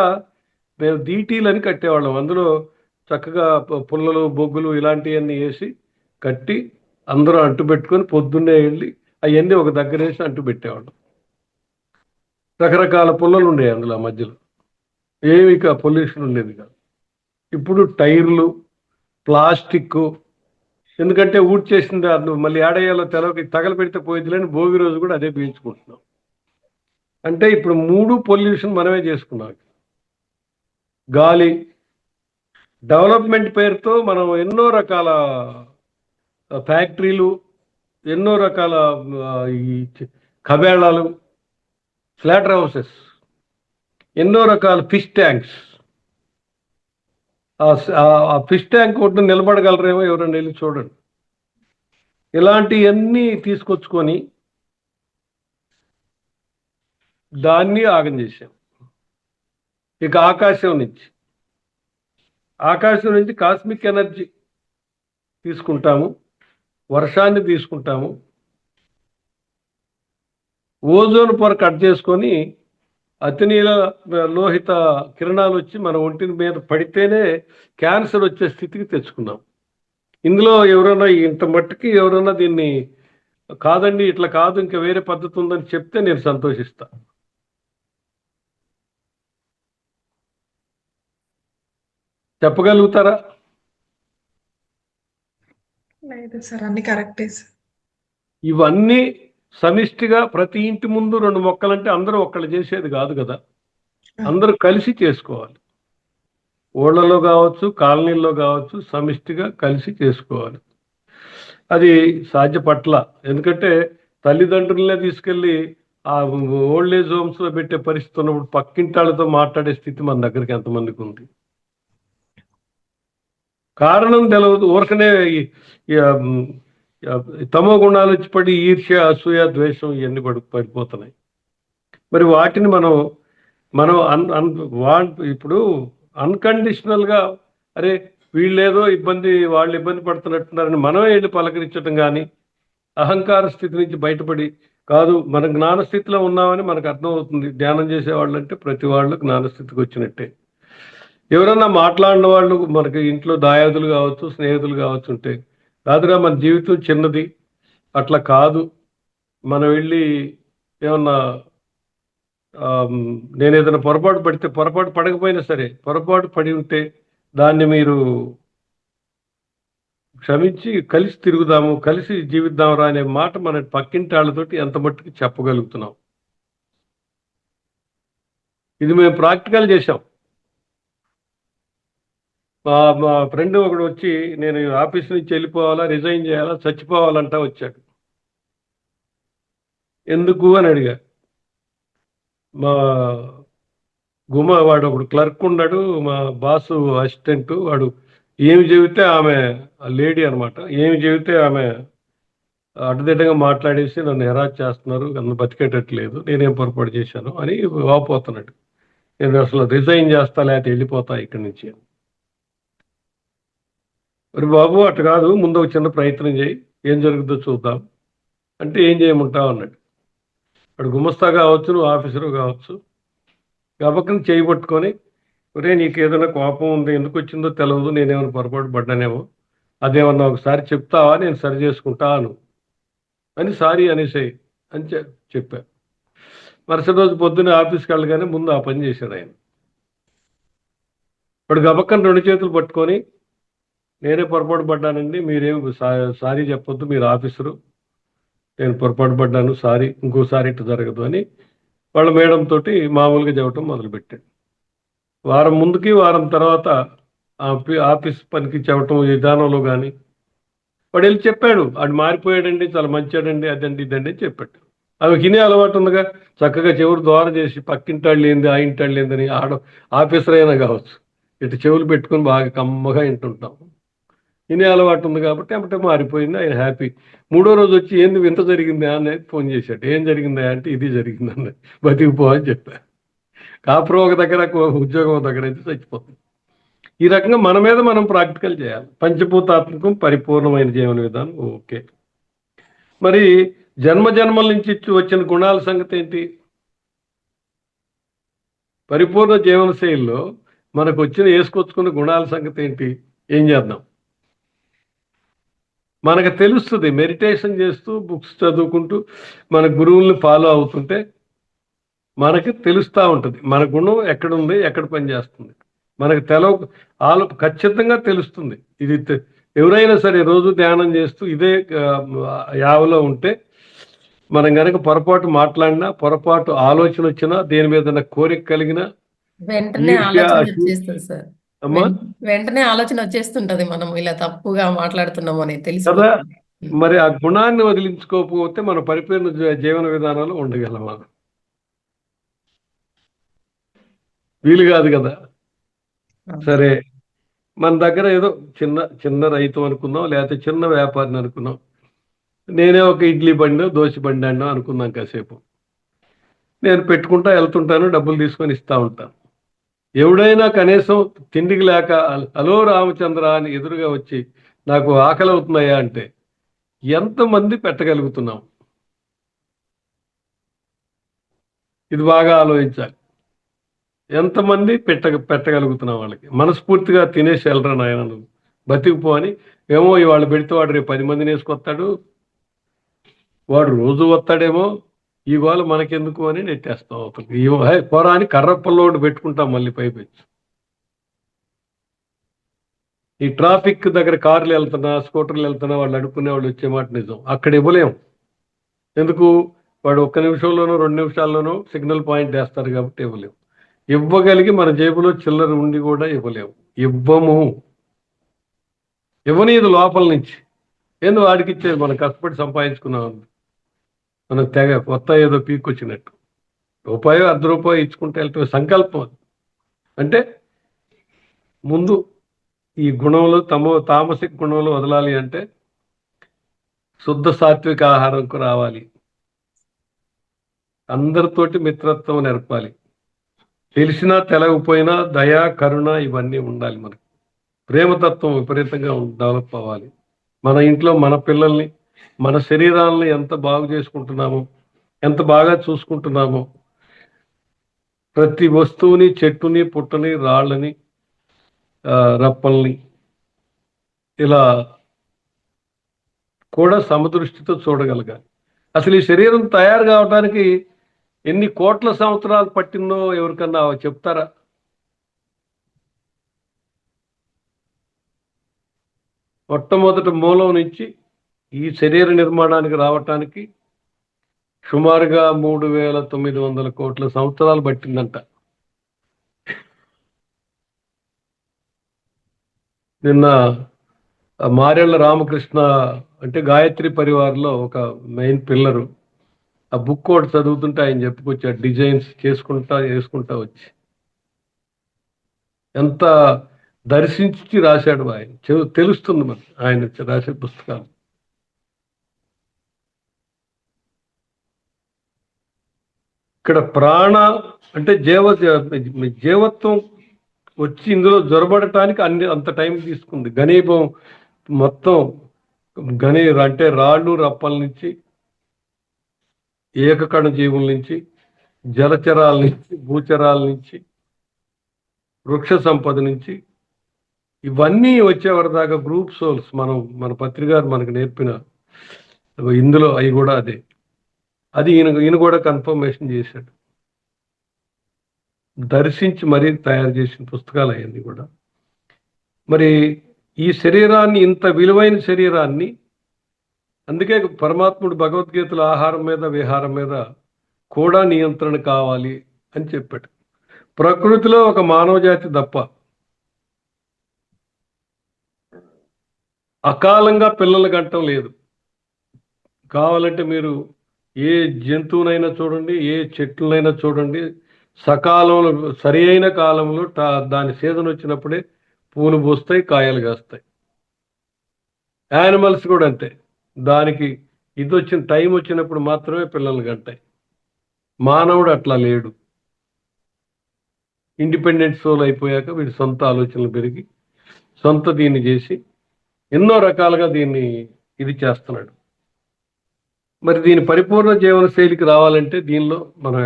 మేము దీటీలని కట్టేవాళ్ళం. అందులో చక్కగా పుల్లలు బొగ్గులు ఇలాంటివన్నీ వేసి కట్టి అందరూ అంటు పెట్టుకొని పొద్దున్నే వెళ్ళి అవన్నీ ఒక దగ్గర వేసి అంటు పెట్టేవాళ్ళం. రకరకాల పుల్లలు ఉండేవి అందులో మధ్యలో. ఏమి పొల్యూషన్ ఉండేది కాదు. ఇప్పుడు టైర్లు, ప్లాస్టిక్. ఎందుకంటే ఊడ్చేసింది అది మళ్ళీ ఏడయ్యాలో తెలవకి తగలబెడితే పోయిద్దిలేని భోగి రోజు కూడా అదే పీల్చుకుంటున్నాం. అంటే ఇప్పుడు 3 పొల్యూషన్ మనమే చేసుకున్నాం. గాలి, డెవలప్మెంట్ పేరుతో మనం ఎన్నో రకాల ఫ్యాక్టరీలు, ఎన్నో రకాల ఈ కబేళాలు, స్లాటర్ హౌసెస్, ఎన్నో రకాల ఫిష్ ట్యాంక్స్. ఆ ఫిష్ ట్యాంక్ ఒకటి నిలబడగలరేమో ఎవరైనా వెళ్ళి చూడండి. ఇలాంటివన్నీ తీసుకొచ్చుకొని దాన్ని ఆగం చేశాం. ఇక ఆకాశం నుంచి కాస్మిక్ ఎనర్జీ తీసుకుంటాము, వర్షాన్ని తీసుకుంటాము. ఓజోన్ పొర కట్ చేసుకొని అతినీల లోహిత కిరణాలు వచ్చి మన ఒంటిని మీద పడితేనే క్యాన్సర్ వచ్చే స్థితికి తెచ్చుకున్నాం. ఇందులో ఎవరైనా ఇంత మట్టుకి ఎవరైనా దీన్ని కాదండి ఇట్లా కాదు ఇంకా వేరే పద్ధతి ఉందని చెప్తే నేను సంతోషిస్తా. చెప్పగలుగుతారా? లేదు సార్, అన్ని కరెక్టే సార్. ఇవన్నీ సమిష్టిగా ప్రతి ఇంటి ముందు 2 మొక్కలంటే అందరూ ఒక్కళ్ళు చేసేది కాదు కదా, అందరూ కలిసి చేసుకోవాలి. ఊళ్ళలో కావచ్చు, కాలనీల్లో కావచ్చు, సమిష్టిగా కలిసి చేసుకోవాలి. అది సాధ్యపట్ల. ఎందుకంటే తల్లిదండ్రులనే తీసుకెళ్ళి ఆ ఓల్డ్ ఏజ్ హోమ్స్లో పెట్టే పరిస్థితి ఉన్నప్పుడు పక్కింటాళ్ళతో మాట్లాడే స్థితి మన దగ్గరికి ఎంతమందికి ఉంది? కారణం తెలియదు. ఊరకనే తమో గుణాలు వచ్చి పడి ఈర్ష్య, అసూయ, ద్వేషం ఇవన్నీ పడిపోతున్నాయి. మరి వాటిని మనం ఇప్పుడు అన్కండిషనల్గా అరే వీళ్ళేదో వాళ్ళు ఇబ్బంది పడుతున్నట్టున్నారని మనమే వెళ్ళి పలకరించడం కానీ, అహంకార స్థితి నుంచి బయటపడి కాదు మన జ్ఞానస్థితిలో ఉన్నామని మనకు అర్థమవుతుంది. ధ్యానం చేసేవాళ్ళు అంటే ప్రతి వాళ్ళు జ్ఞానస్థితికి వచ్చినట్టే. ఎవరన్నా మాట్లాడిన వాళ్ళు మనకి ఇంట్లో దాయాదులు కావచ్చు, స్నేహితులు కావచ్చు ఉంటే కాదురా మన జీవితం చిన్నది, అట్లా కాదు, మనం వెళ్ళి ఏమన్నా నేను ఏదైనా పొరపాటు పడకపోయినా సరే పొరపాటు పడి ఉంటే దాన్ని మీరు క్షమించి కలిసి తిరుగుదాము, కలిసి జీవిద్దాంరా అనే మాట మన పక్కింటి వాళ్ళతోటి ఎంత మట్టుకు చెప్పగలుగుతున్నాం. ఇది మేము ప్రాక్టికల్ చేశాం. మా ఫ్రెండ్ ఒకడు వచ్చి నేను ఆఫీస్ నుంచి వెళ్ళిపోవాలా, రిజైన్ చేయాలా, చచ్చిపోవాలంటా వచ్చాడు. ఎందుకు అని అడిగా. మా వాడు ఒకడు క్లర్క్ ఉన్నాడు, మా బాసు అసిస్టెంట్. వాడు ఏమి చెబితే ఆమె లేడీ అనమాట, ఏమి చెబితే ఆమె అడ్డదిడ్డంగా మాట్లాడేసి నన్ను హెరాస్ చేస్తున్నారు, నన్ను బతికేటట్లేదు, నేనేం పొరపాటు చేశాను అని వాపోతున్నాడు. నేను అసలు రిజైన్ చేస్తా లేకపోతే వెళ్ళిపోతా ఇక్కడి నుంచి. మరి బాబు అటు కాదు, ముందు ఒక చిన్న ప్రయత్నం చేయి, ఏం జరుగుతుందో చూద్దాం అంటే ఏం చేయమంటావు అన్నాడు. వాడు గుమస్తా కావచ్చు, నువ్వు ఆఫీసరు కావచ్చు. గబక్కన చేయి పట్టుకొని, ఒరే నీకు ఏదైనా కోపం ఉంది, ఎందుకు వచ్చిందో తెలియదు, నేనేమైనా పొరపాటు పడ్డానేమో, అదేమన్నా ఒకసారి చెప్తావా, నేను సరి చేసుకుంటాను అని సారీ అనేసేయి అని చెప్పా. మరుసటి రోజు పొద్దున్నే ఆఫీస్కి వెళ్ళగానే ముందు ఆ పని చేశాడు ఆయన. వాడు గబక్కన 2 చేతులు పట్టుకొని, నేనే పొరపాటు పడ్డానండి, మీరేం సారీ చెప్పొద్దు, మీరు ఆఫీసరు, నేను పొరపాటు పడ్డాను, సారీ, ఇంకోసారి ఇట్లా జరగదు అని వాళ్ళ మేడం తోటి మామూలుగా చెప్పడం మొదలుపెట్టాడు. వారం ముందుకి వారం తర్వాత ఆఫీస్ పనికి చెప్పటం విధానంలో కానీ వాడు వెళ్ళి చెప్పాడు, వాడు మారిపోయాడండి, చాలా మంచాడండి, అదండి ఇదండి అని చెప్పాడు. అవి కినే అలవాటు ఉందిగా, చక్కగా చెవులు దూరం చేసి పక్కింటాళ్ళు లేనిది ఆ ఇంటాళ్ళు లేదని ఆఫీసర్ అయినా కావచ్చు, ఇటు చెవులు పెట్టుకొని బాగా కమ్మగా వింటుంటాం. వినే అలవాటు ఉంది కాబట్టి అప్పటే మారిపోయింది, ఆయన హ్యాపీ. 3వ రోజు వచ్చి ఏంది వింత జరిగిందా అనేది ఫోన్ చేశాడు. ఏం జరిగిందా అంటే ఇది జరిగిందన్న, బతికిపో అని చెప్పా. కాపురం ఒక దగ్గర, ఉద్యోగం ఒక దగ్గర అయితే చచ్చిపోతుంది. ఈ రకంగా మన మీద మనం ప్రాక్టికల్ చేయాలి. పంచభూతాత్మకం పరిపూర్ణమైన జీవన విధానం. ఓకే, మరి జన్మ జన్మల నుంచి వచ్చిన గుణాల సంగతి ఏంటి? పరిపూర్ణ జీవన శైలిలో మనకు వచ్చిన వేసుకొచ్చుకున్న గుణాల సంగతి ఏంటి? ఏం చేద్దాం? మనకు తెలుస్తుంది, మెడిటేషన్ చేస్తూ బుక్స్ చదువుకుంటూ మన గురువుల్ని ఫాలో అవుతుంటే మనకి తెలుస్తూ ఉంటుంది మన గుణం ఎక్కడుంది, ఎక్కడ పనిచేస్తుంది. మనకు ఖచ్చితంగా తెలుస్తుంది. ఇది ఎవరైనా సరే రోజు ధ్యానం చేస్తూ ఇదే యావలో ఉంటే, మనం కనుక పొరపాటు మాట్లాడినా, పొరపాటు ఆలోచన వచ్చినా, దేని మీద కోరిక కలిగినా వెంటనే ఆలోచన వచ్చేస్తుంది సార్. వెంటనే ఆలోచన వచ్చేస్తుంటది, మనం ఇలా తప్పుగా మాట్లాడుతున్నాము అని తెలిసి కదా. మరి ఆ గుణాన్ని వదిలించుకోకపోతే మన పరిపూర్ణ జీవన విధానాలు ఉండగలమా? వీలు కాదు కదా. సరే, మన దగ్గర ఏదో చిన్న చిన్న రైతు అనుకున్నాం, లేకపోతే చిన్న వ్యాపారిని అనుకున్నాం, నేనే ఒక ఇడ్లీ బండి దోశ బండి అన్నా అనుకున్నాం. కాసేపు నేను పెట్టుకుంటా వెళ్తుంటాను, డబ్బులు తీసుకొని ఇస్తా ఉంటాను. ఎవడైనా కనీసం తిండికి లేక హలో రామచంద్ర అని ఎదురుగా వచ్చి నాకు ఆకలి అవుతున్నాయా అంటే ఎంతమంది పెట్టగలుగుతున్నాం? ఇది బాగా ఆలోచించాలి. ఎంతమంది పెట్టగలుగుతున్నాం? వాళ్ళకి మనస్ఫూర్తిగా తినేసి వెళ్ళరా నాయన, నువ్వు బతికిపో అని. ఏమో ఇవాళ పెడితే వాడు రేపు 10 మందిని వేసుకొస్తాడు, వాడు రోజు వస్తాడేమో, ఈ గోళ మనకెందుకు అని నెట్టేస్తాం అవుతుంది. పొరా అని కర్రప్పల్లోడు పెట్టుకుంటాం మళ్ళీ పైపెచ్చు. ఈ ట్రాఫిక్ దగ్గర కార్లు వెళ్తున్నా, స్కూటర్లు వెళ్తున్నా, వాళ్ళు అడుక్కునే వాళ్ళు వచ్చే మాట నిజం. అక్కడ ఇవ్వలేం. ఎందుకు? వాడు 1 నిమిషంలోనో 2 నిమిషాల్లోనో సిగ్నల్ పాయింట్ వేస్తారు కాబట్టి ఇవ్వలేం. ఇవ్వగలిగి మన జేబులో చిల్లర ఉండి కూడా ఇవ్వలేము. ఇవ్వనీది లోపల నుంచి. ఏందో వాడికి ఇచ్చేది, మనం కష్టపడి సంపాదించుకున్నాం, మనం తెగ కొత్త ఏదో పీక్కొచ్చినట్టు. రూపాయో ₹1 ఇచ్చుకుంటే వెళ్ళటం సంకల్పం. అంటే ముందు ఈ గుణంలో తామసిక గుణంలో వదలాలి అంటే శుద్ధ సాత్విక ఆహారంకు రావాలి. అందరితోటి మిత్రత్వం నేర్పాలి. తెలిసినా తెలవకపోయినా దయ, కరుణ ఇవన్నీ ఉండాలి. మనకు ప్రేమతత్వం విపరీతంగా డెవలప్ అవ్వాలి. మన ఇంట్లో మన పిల్లల్ని, మన శరీరాలను ఎంత బాగు చేసుకుంటున్నామో, ఎంత బాగా చూసుకుంటున్నామో, ప్రతి వస్తువుని, చెట్టుని, పుట్టని, రాళ్ళని, రప్పల్ని ఇలా కూడా సమదృష్టితో చూడగలగాలి. అసలు ఈ శరీరం తయారు కావడానికి ఎన్ని కోట్ల సంవత్సరాలు పట్టిందో ఎవరికన్నా చెప్తారా? మొట్టమొదటి మూలం నుంచి ఈ శరీర నిర్మాణానికి రావటానికి సుమారుగా 3900 కోట్ల సంవత్సరాలు పట్టిందంట. నిన్న మారెళ్ళ రామకృష్ణ అంటే గాయత్రి పరివార్లో ఒక మెయిన్ పిల్లరు, ఆ బుక్ ఒకటి చదువుతుంటే ఆయన చెప్పుకొచ్చాడు, డిజైన్స్ వేసుకుంటా వచ్చి ఎంత దర్శించి రాశాడు ఆయన. తెలుస్తుంది మనకి ఆయన రాసే పుస్తకాలు. ఇక్కడ ప్రాణ అంటే జీవత్వం వచ్చి ఇందులో జొరబడటానికి అంత టైం తీసుకుంది. ఘనీభవం మొత్తం అంటే రాళ్ళు రప్పల నుంచి, ఏకకణ జీవుల నుంచి, జలచరాల నుంచి, భూచరాల నుంచి, వృక్ష సంపద నుంచి, ఇవన్నీ వచ్చేవారి దాకా గ్రూప్ సోల్స్ మన పత్రికారు మనకు నేర్పిన ఇందులో అవి కూడా అదే. అది ఈయన కూడా కన్ఫర్మేషన్ చేశాడు. దర్శించి మరీ తయారు చేసిన పుస్తకాలు అవన్నీ కూడా. మరి ఈ శరీరాన్ని, ఇంత విలువైన శరీరాన్ని, అందుకే పరమాత్ముడు భగవద్గీతలో ఆహారం మీద విహారం మీద కూడా నియంత్రణ కావాలి అని చెప్పాడు. ప్రకృతిలో ఒక మానవ జాతి తప్ప అకాలంగా పిల్లలు కంటం లేదు. కావాలంటే మీరు ఏ జంతువునైనా చూడండి, ఏ చెట్లనైనా చూడండి, సకాలంలో సరి అయిన కాలంలో దాని సీజన్ వచ్చినప్పుడే పూలు పూస్తాయి, కాయలు కాస్తాయి. యానిమల్స్ కూడా అంతే, దానికి ఇది వచ్చిన టైం వచ్చినప్పుడు మాత్రమే పిల్లలు కంటాయి. మానవుడు అట్లా లేడు. ఇండిపెండెంట్ సోల్ అయిపోయాక వీడి సొంత ఆలోచనలు పెరిగి సొంత దీన్ని చేసి ఎన్నో రకాలుగా దీన్ని ఇది చేస్తున్నాడు. మరి దీని పరిపూర్ణ జీవన శైలికి రావాలంటే దీనిలో మనం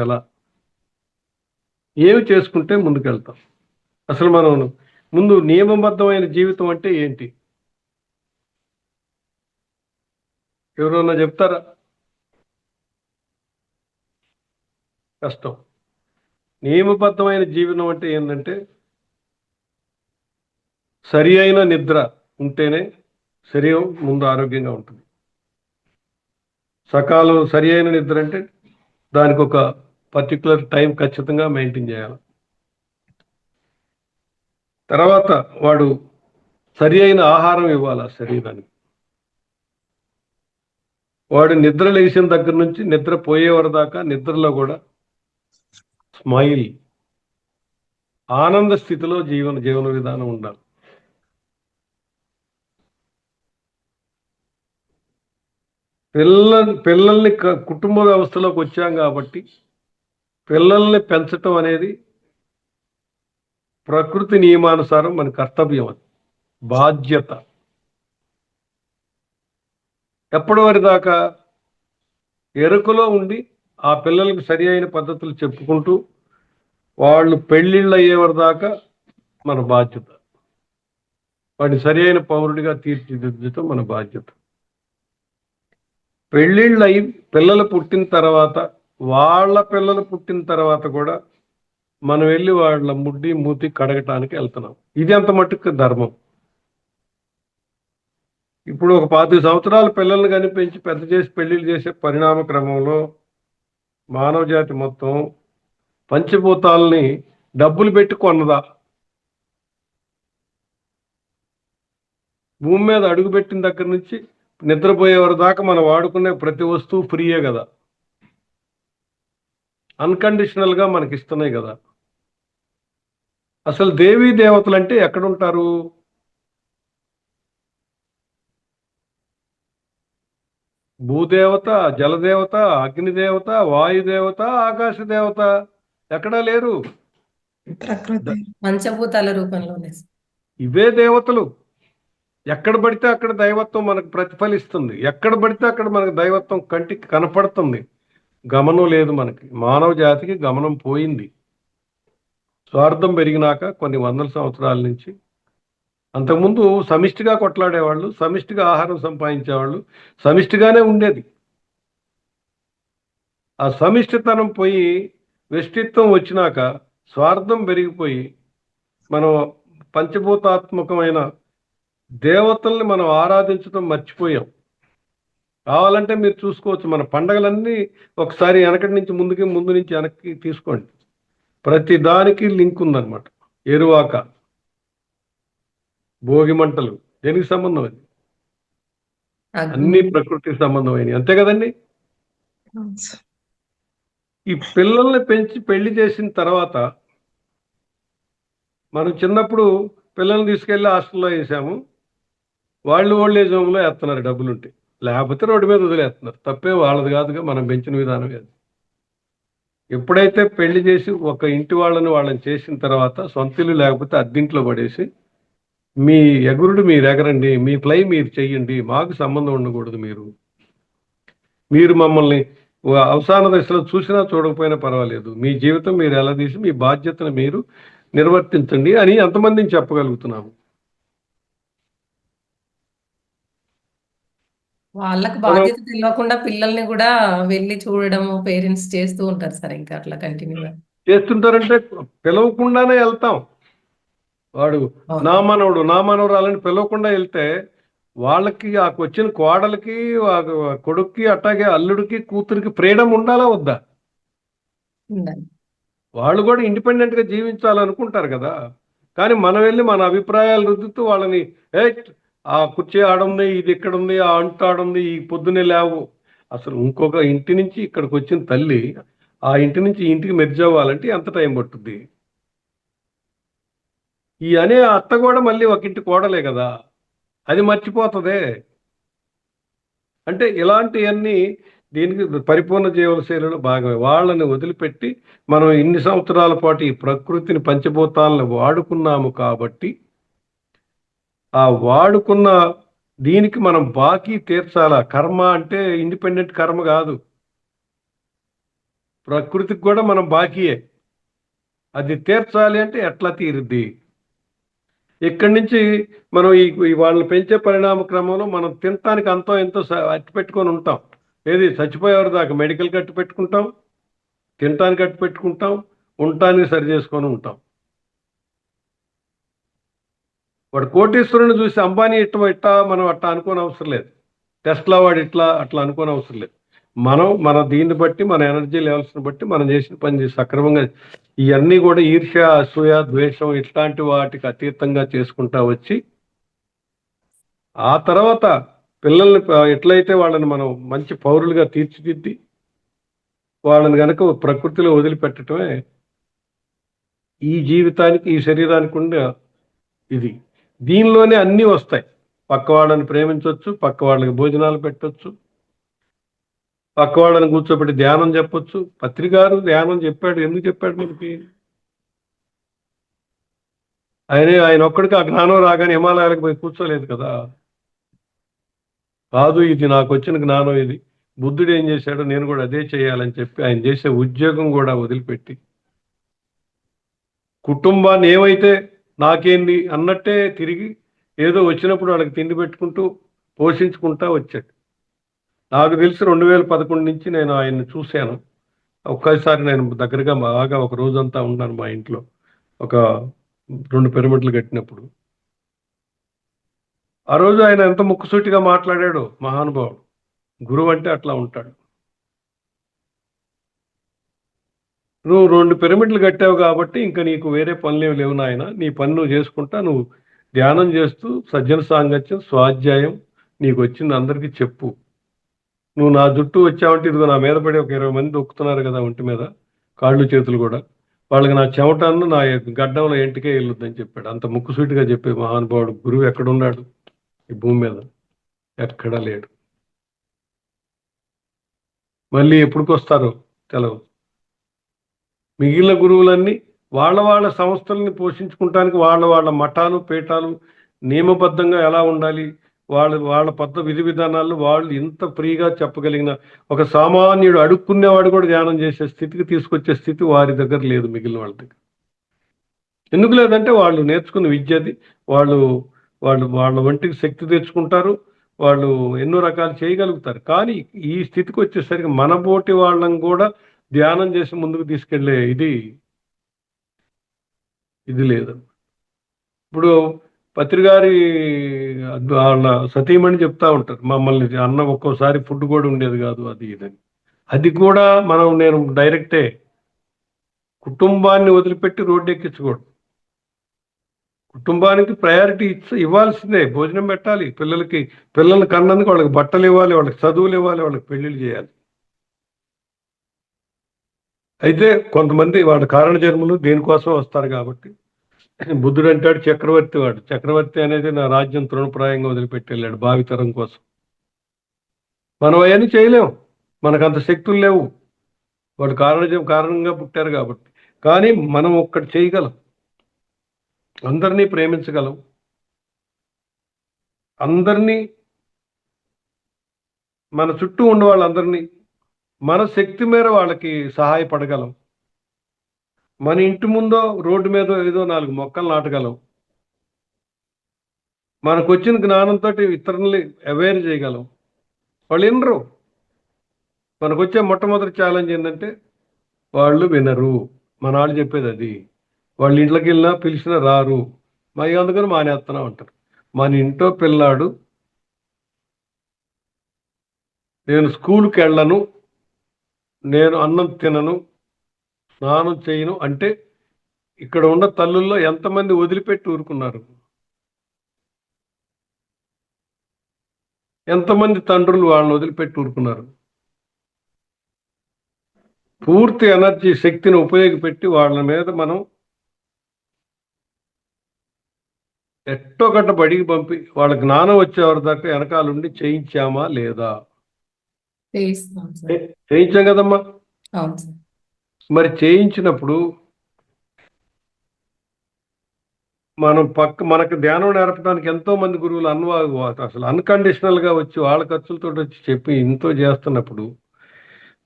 ఏమి చేసుకుంటే ముందుకెళ్తాం? అసలు మనం ముందు నియమబద్ధమైన జీవితం అంటే ఏంటి? ఎవరన్నా చెప్తారా? కష్టం. నియమబద్ధమైన జీవనం అంటే ఏంటంటే సరి అయిన నిద్ర ఉంటేనే శరీరం ముందు ఆరోగ్యంగా ఉంటుంది. సకాలం సరి అయిన నిద్ర అంటే దానికి ఒక పర్టికులర్ టైం ఖచ్చితంగా మెయింటైన్ చేయాలి. తర్వాత వాడు సరి అయిన ఆహారం ఇవ్వాలి ఆ శరీరానికి. వాడు నిద్ర లేచిన దగ్గర నుంచి నిద్ర పోయేవారి దాకా నిద్రలో కూడా స్మైల్, ఆనంద స్థితిలో జీవన విధానం ఉండాలి. పిల్లల్ని కుటుంబ వ్యవస్థలోకి వచ్చాం కాబట్టి పిల్లల్ని పెంచటం అనేది ప్రకృతి నియమానుసారం మన కర్తవ్యం, అది బాధ్యత. ఎప్పటి వరకు దాకా ఎరుకలో ఉండి ఆ పిల్లలకి సరి అయిన పద్ధతులు చెప్పుకుంటూ వాళ్ళు పెళ్ళిళ్ళు అయ్యేవారి దాకా మన బాధ్యత. వాడిని సరి అయిన పౌరుడిగా తీర్చిదిద్దటం మన బాధ్యత. పెళ్ళిళ్ళు అయి పిల్లలు పుట్టిన తర్వాత, వాళ్ళ పిల్లలు పుట్టిన తర్వాత కూడా మనం వెళ్ళి వాళ్ళ ముడ్డి మూతి కడగటానికి వెళ్తున్నాం. ఇది అంత మట్టుకు ధర్మం. ఇప్పుడు ఒక 25 సంవత్సరాల పిల్లల్ని కనిపించి పెద్ద చేసి పెళ్లిళ్ళు చేసే పరిణామ క్రమంలో మానవ జాతి మొత్తం పంచభూతాలని డబ్బులు పెట్టి కొన్నదా? భూమి మీద అడుగుపెట్టిన దగ్గర నుంచి నిద్రపోయేవారి దాకా మనం వాడుకునే ప్రతి వస్తువు ఫ్రీయే కదా, అన్కండిషనల్గా మనకి ఇస్తున్నాయి కదా. అసలు దేవీ దేవతలు అంటే ఎక్కడుంటారు? భూదేవత, జలదేవత, అగ్నిదేవత, వాయుదేవత, ఆకాశ దేవత ఎక్కడా లేరు. ప్రకృతి పంచభూతాల రూపంలోనే. ఇవే దేవతలు. ఎక్కడ పడితే అక్కడ దైవత్వం మనకు ప్రతిఫలిస్తుంది. ఎక్కడ పడితే అక్కడ మనకు దైవత్వం కంటికి కనపడుతుంది. గమనం లేదు మనకి. మానవ జాతికి గమనం పోయింది. స్వార్థం పెరిగినాక కొన్ని వందల సంవత్సరాల నుంచి. అంతకుముందు సమిష్టిగా కొట్లాడేవాళ్ళు, సమిష్టిగా ఆహారం సంపాదించేవాళ్ళు, సమిష్టిగానే ఉండేది. ఆ సమిష్టితనం పోయి వ్యష్టిత్వం వచ్చినాక స్వార్థం పెరిగిపోయి మనం పంచభూతాత్మకమైన దేవతల్ని మనం ఆరాధించడం మర్చిపోయాం. కావాలంటే మీరు చూసుకోవచ్చు, మన పండగలన్నీ ఒకసారి వెనకటి నుంచి ముందు నుంచి వెనక్కి తీసుకోండి. ప్రతి దానికి లింక్ ఉందన్నమాట. ఎరువాక, భోగి మంటలు దేనికి సంబంధం? అది అన్ని ప్రకృతికి సంబంధమైనవి, అంతే కదండి. ఈ పిల్లల్ని పెంచి పెళ్లి చేసిన తర్వాత మనం చిన్నప్పుడు పిల్లల్ని తీసుకెళ్లి హాస్టల్లో వేసాము. వాళ్ళు ఓల్డేజ్ హోమ్లో వేస్తున్నారు డబ్బులుంటే, లేకపోతే రోడ్డు మీద వదిలేస్తున్నారు. తప్పే వాళ్ళది కాదుగా, మనం పెంచిన విధానం కాదు. ఎప్పుడైతే పెళ్లి చేసి ఒక ఇంటి వాళ్ళని చేసిన తర్వాత సొంత ఇల్లు లేకపోతే అద్దింట్లో పడేసి మీ ఎగురుడు మీరు ఎగరండి, మీ ఫ్లై మీరు చెయ్యండి, మాకు సంబంధం ఉండకూడదు. మీరు మమ్మల్ని అవసాన దశలో చూసినా చూడకపోయినా పర్వాలేదు, మీ జీవితం మీరు ఎలా తీసి మీ బాధ్యతను మీరు నిర్వర్తించండి అని ఎంతమందిని చెప్పగలుగుతున్నాము. వాళ్ళకి మనం బాధ్యత తెలియకుండా పిల్లల్ని కూడా వెళ్ళి చూడడం పేరెంట్స్ చేస్తూ ఉంటారు సార్, ఇంకా అట్లా కంటిన్యూగా. చేస్తుంటారంటే పిలవకుండానే వెళ్తాం. వాడు నా మనవడు నా మనవరాలని పిలవకుండా వెళ్తే వాళ్ళకి ఆ వచ్చిన కోడలకి కొడుక్కి అట్టాగే అల్లుడికి కూతురికి ఫ్రీడమ్ ఉండాలా వద్దా? ఉండాలి. వాళ్ళు కూడా ఇండిపెండెంట్ గా జీవించాలనుకుంటారు కదా. కానీ మనం వెళ్ళి మన అభిప్రాయాలు రుద్దుతూ వాళ్ళని ఆ కుర్చీ ఆడుంది, ఇది ఇక్కడ ఉంది, ఆ అంటు ఆడుంది, ఈ పొద్దునే లేవు. అసలు ఇంకొక ఇంటి నుంచి ఇక్కడికి వచ్చిన తల్లి ఆ ఇంటి నుంచి ఈ ఇంటికి మెర్జ్ అవ్వాలంటే ఎంత టైం పట్టుద్ది? ఈ అనే అత్త కూడా మళ్ళీ ఒక ఇంటి కోడలే కదా, అది మర్చిపోతుందే. అంటే ఇలాంటివన్నీ దీనికి పరిపూర్ణ జీవనశైలిలో భాగమే. వాళ్ళని వదిలిపెట్టి మనం ఇన్ని సంవత్సరాల పాటు ఈ ప్రకృతిని పంచభూతాలను వాడుకున్నాము కాబట్టి ఆ వాడుకున్న దీనికి మనం బాకీ తీర్చాలా. కర్మ అంటే ఇండిపెండెంట్ కర్మ కాదు, ప్రకృతికి కూడా మనం బాకీయే. అది తీర్చాలి అంటే ఎట్లా తీరుద్ది? ఇక్కడి నుంచి మనం ఈ వాళ్ళని పెంచే పరిణామ క్రమంలో మనం తినటానికి అంతో ఎంతో అట్టి పెట్టుకొని ఉంటాం. ఏది చచ్చిపోయేవారు దాకా మెడికల్ కట్టి పెట్టుకుంటాం, తినటానికి కట్టి పెట్టుకుంటాం, ఉండటానికి సరి చేసుకొని ఉంటాం. వాడు కోటీశ్వరుని చూసి అంబానీ ఇట్టా మనం అట్లా అనుకోని అవసరం లేదు. టెస్లా వాడు ఇట్లా అట్లా అనుకోని అవసరం లేదు. మనం మన దీన్ని బట్టి మన ఎనర్జీ లెవెల్స్ని బట్టి మనం చేసిన పని చేసి సక్రమంగా ఇవన్నీ కూడా ఈర్ష్య, అసూయ, ద్వేషం ఇట్లాంటి వాటికి అతీతంగా చేసుకుంటా వచ్చి ఆ తర్వాత పిల్లల్ని ఎట్లయితే వాళ్ళని మనం మంచి పౌరులుగా తీర్చిదిద్ది వాళ్ళని కనుక ప్రకృతిలో వదిలిపెట్టడమే ఈ జీవితానికి ఈ శరీరానికి ఉండే ఇది. దీనిలోనే అన్నీ వస్తాయి. పక్క వాళ్ళని ప్రేమించవచ్చు, పక్క వాళ్ళకి భోజనాలు పెట్టవచ్చు, పక్క వాళ్ళని కూర్చోబెట్టి ధ్యానం చెప్పొచ్చు. పత్రికారు ధ్యానం చెప్పాడు. ఎందుకు చెప్పాడు మనకి? ఆయన ఒక్కడికి ఆ జ్ఞానం రాగానే హిమాలయాలకు పోయి కూర్చోలేదు కదా. కాదు, ఇది నాకు వచ్చిన జ్ఞానం, ఇది బుద్ధుడు ఏం చేశాడో నేను కూడా అదే చేయాలని చెప్పి ఆయన చేసే ఉద్యోగం కూడా వదిలిపెట్టి కుటుంబాన్ని ఏమైతే నాకేంది అన్నట్టే తిరిగి ఏదో వచ్చినప్పుడు వాళ్ళకి తిండి పెట్టుకుంటూ పోషించుకుంటా వచ్చాడు. నాకు తెలిసి 2011 నుంచి నేను ఆయన్ని చూశాను. ఒక్కసారి నేను దగ్గరగా బాగా ఒక రోజంతా ఉన్నాను మా ఇంట్లో, ఒక 2 పిరమిడ్లు కట్టినప్పుడు. ఆ రోజు ఆయన ఎంత ముక్కుసూటిగా మాట్లాడాడో మహానుభావుడు. గురువు అంటే అట్లా ఉంటాడు. నువ్వు 2 పిరమిడ్లు కట్టావు కాబట్టి ఇంకా నీకు వేరే పనులేమి లేవు నాయన, నీ పని నువ్వు చేసుకుంటా, నువ్వు ధ్యానం చేస్తూ సజ్జన సాంగత్యం, స్వాధ్యాయం నీకు వచ్చింది అందరికీ చెప్పు. నువ్వు నా జుట్టు వచ్చావంటే ఇదిగో నా మీద పడి ఒక 20 మంది దొక్కుతున్నారు కదా ఒంటి మీద, కాళ్ళు చేతులు కూడా, వాళ్ళకి నా చెమటను నా గడ్డంలో ఎంటికే వెళ్ళొద్దని చెప్పాడు. అంత ముక్కుసూటిగా చెప్పే మహానుభావుడు గురువు ఎక్కడున్నాడు ఈ భూమి మీద? ఎక్కడా లేడు. మళ్ళీ ఎప్పుడుకొస్తారో తెలవు. మిగిలిన గురువులన్నీ వాళ్ళ సంస్థల్ని పోషించుకుంటానికి వాళ్ళ మఠాలు పీఠాలు నియమబద్ధంగా ఎలా ఉండాలి, వాళ్ళ విధి విధానాలు వాళ్ళు ఇంత ఫ్రీగా చెప్పగలిగిన ఒక సామాన్యుడు అడుక్కునేవాడు కూడా ధ్యానం చేసే స్థితికి తీసుకొచ్చే స్థితి వారి దగ్గర లేదు, మిగిలిన వాళ్ళ దగ్గర. ఎందుకు లేదంటే వాళ్ళు నేర్చుకున్న విద్యది, వాళ్ళ వంటికి శక్తి తెచ్చుకుంటారు, వాళ్ళు ఎన్నో రకాలు చేయగలుగుతారు. కానీ ఈ స్థితికి వచ్చేసరికి మనబోటి వాళ్ళని కూడా ధ్యానం చేసి ముందుకు తీసుకెళ్లే ఇది లేదు. ఇప్పుడు పత్రికారి వాళ్ళ సతీమణి చెప్తా ఉంటారు, మమ్మల్ని అన్న ఒక్కోసారి ఫుడ్ కూడా ఉండేది కాదు, అది ఇదని. అది కూడా నేను డైరెక్టే కుటుంబాన్ని వదిలిపెట్టి రోడ్డు ఎక్కించకూడదు. కుటుంబానికి ప్రయారిటీ ఇవ్వాల్సిందే. భోజనం పెట్టాలి, పిల్లల్ని కన్నందుకు వాళ్ళకి బట్టలు ఇవ్వాలి, వాళ్ళకి చదువులు ఇవ్వాలి, వాళ్ళకి పెళ్లిళ్ళు చేయాలి. అయితే కొంతమంది వాళ్ళ కారణ జన్మలు దేనికోసం వస్తారు కాబట్టి బుద్ధుడు అంటాడు చక్రవర్తి అనేది నా రాజ్యం తృణప్రాయంగా వదిలిపెట్టి వెళ్ళాడు భావితరం కోసం. మనం అవన్నీ చేయలేం, మనకు అంత శక్తులు లేవు. వాడు కారణంగా పుట్టారు కాబట్టి. కానీ మనం ఒక్కటి చేయగలం, అందరినీ ప్రేమించగలం, అందరినీ, మన చుట్టూ ఉన్న వాళ్ళందరినీ మన శక్తి మేర వాళ్ళకి సహాయపడగలం. మన ఇంటి ముందో రోడ్డు మీద ఏదో 4 మొక్కలు నాటగలం. మనకు వచ్చిన జ్ఞానంతో ఇతరుల్ని అవేర్ చేయగలం. వాళ్ళు వినరు. మనకు వచ్చే మొట్టమొదటి ఛాలెంజ్ ఏంటంటే వాళ్ళు వినరు. మన వాళ్ళు చెప్పేది అది. వాళ్ళ ఇంట్లోకి వెళ్ళినా పిలిచినా రారు. మరి అందుకని మానేస్తున్నాం అంటారు. మన ఇంట్లో పిల్లాడు నేను స్కూల్కి వెళ్ళను, నేను అన్నం తినను, స్నానం చేయను అంటే ఇక్కడ ఉన్న తల్లుల్లో ఎంతమంది వదిలిపెట్టి ఊరుకున్నారు? ఎంతమంది తండ్రులు వాళ్ళని వదిలిపెట్టి ఊరుకున్నారు? పూర్తి ఎనర్జీ, శక్తిని ఉపయోగపెట్టి వాళ్ళ మీద మనం ఎట్టో గట్ట బడికి పంపి వాళ్ళ జ్ఞానం వచ్చేవారి దాకా వెనకాలండి చేయించామా లేదా? చేయిస్తాం సార్. చేయించాం కదమ్మా. అవును సార్. మరి చేయించినప్పుడు మనకు ధ్యానం నేర్పడానికి ఎంతో మంది గురువులు అసలు అన్కండిషనల్ గా వచ్చి వాళ్ళ ఖర్చులతో వచ్చి చెప్పి ఇంతో చేస్తున్నప్పుడు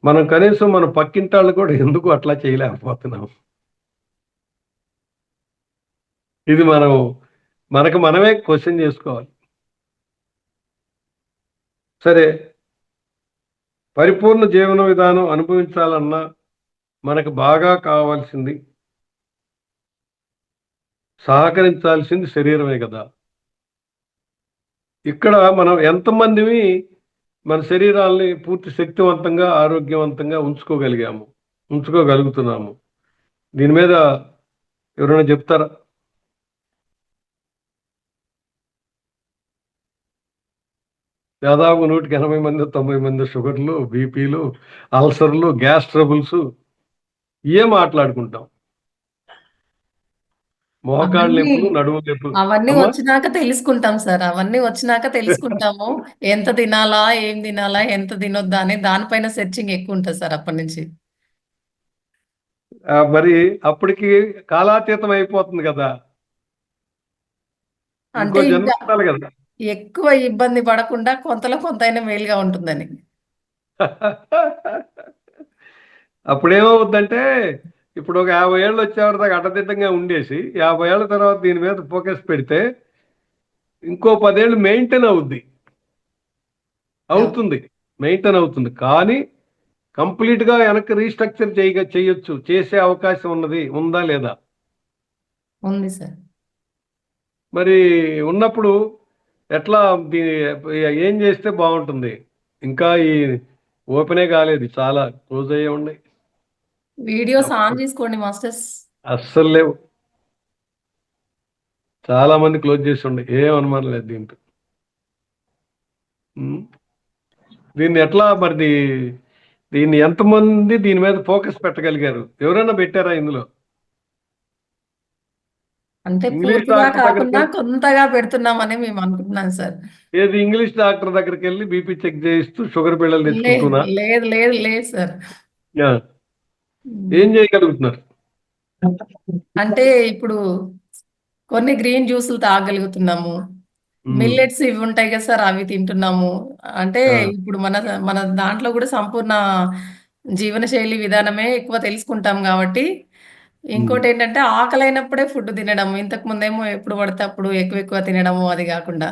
మనం కనీసం మన పక్కింటాళ్ళు కూడా ఎందుకు అట్లా చేయలేకపోతున్నాం? ఇది మనకు మనమే క్వశ్చన్ చేసుకోవాలి. సరే, పరిపూర్ణ జీవన విధానం అనుభవించాలన్నా మనకు బాగా కావాల్సింది, సహకరించాల్సింది శరీరమే కదా. ఇక్కడ మనం ఎంతమందిని మన శరీరాల్ని పూర్తి శక్తివంతంగా, ఆరోగ్యవంతంగా ఉంచుకోగలుగుతున్నాము? దీని మీద ఎవరైనా చెప్తారా? దాదాపు 180 మంది 90 మంది షుగర్లు, బీపీలు, అల్సర్లు, గ్యాస్ ట్రబుల్స్ ఇవే మాట్లాడుకుంటాం. మోకాళ్ళ నొప్పులు, నడుము నొప్పులు. అవన్నీ అమ్మా, వచ్చినాక తెలుసుకుంటాం సార్. అవన్నీ వచ్చినాక తెలుసుకుంటాము. ఎంత తినాలా, ఏం తినాలా, ఎంత తినొద్దా అని దానిపైన సెర్చింగ్ ఎక్కువ ఉంటుంది సార్ అప్పటి నుంచి. మరి అప్పటికి కాలాతీతం అయిపోతుంది కదా. అంటే ఇంకో జన్మ ఇంకా ఉండాలి కదా. ఎక్కువ ఇబ్బంది పడకుండా కొంతలో కొంతైనా మేలుగా ఉంటుందని. అప్పుడేమవుద్దంటే ఇప్పుడు ఒక 50 ఏళ్ళు వచ్చేవారి దాకా అడ్డదిడ్డంగా ఉండేసి 50 ఏళ్ళ తర్వాత దీని మీద ఫోకస్ పెడితే ఇంకో 10 ఏళ్ళు మెయింటైన్ అవుతుంది. మెయింటైన్ అవుతుంది. కానీ కంప్లీట్ గా వెనక్కి రీస్ట్రక్చర్ చేయొచ్చు. చేసే అవకాశం ఉందా లేదా? ఉంది సార్. మరి ఉన్నప్పుడు ఎట్లా ఏం చేస్తే బాగుంటుంది? ఇంకా ఈ ఓపెనే కాలేదు, చాలా క్లోజ్ అయ్యే ఉన్నాయి. వీడియోస్ ఆన్ చేసుకోండి మాస్టర్స్. అస్సలు లేవు, చాలా మంది క్లోజ్ చేసి ఉండే. ఏం అనుమానం లేదు దీంట్లో. దీన్ని ఎట్లా మరి దీన్ని ఎంతమంది దీని మీద ఫోకస్ పెట్టగలిగారు? ఎవరైనా పెట్టారా ఇందులో? అంటే ఇంగ్లీష్ పూర్తిగా డాక్టర్ కాకుండా దగ్గరికి కొంతగా పెడుతున్నామని మేము అనుకుంటున్నాం సార్. ఏది ఇంగ్లీష్ డాక్టర్ దగ్గరికి వెళ్ళి బీపీ చెక్ చేయిస్తూ షుగర్ బిళ్ళలు లేదు తెచ్చుకుంటున్నా? లేదు లేదు లేదు సార్. ఏం చేయగలుగుతున్నారు? అంటే ఇప్పుడు కొన్ని గ్రీన్ జ్యూసులు తాగలుగుతున్నాము. మిల్లెట్స్ ఇవి ఉంటాయి కదా సార్, అవి తింటున్నాము. అంటే ఇప్పుడు మన మన దాంట్లో కూడా సంపూర్ణ జీవనశైలి విధానమే ఎక్కువ తెలుసుకుంటాం కాబట్టి. ఇంకోటి ఏంటంటే ఆకలైనప్పుడే ఫుడ్ తినడం. ఇంతకు ముందేమో ఎప్పుడు పడితే అప్పుడు ఎక్కువ తినడము, అది కాకుండా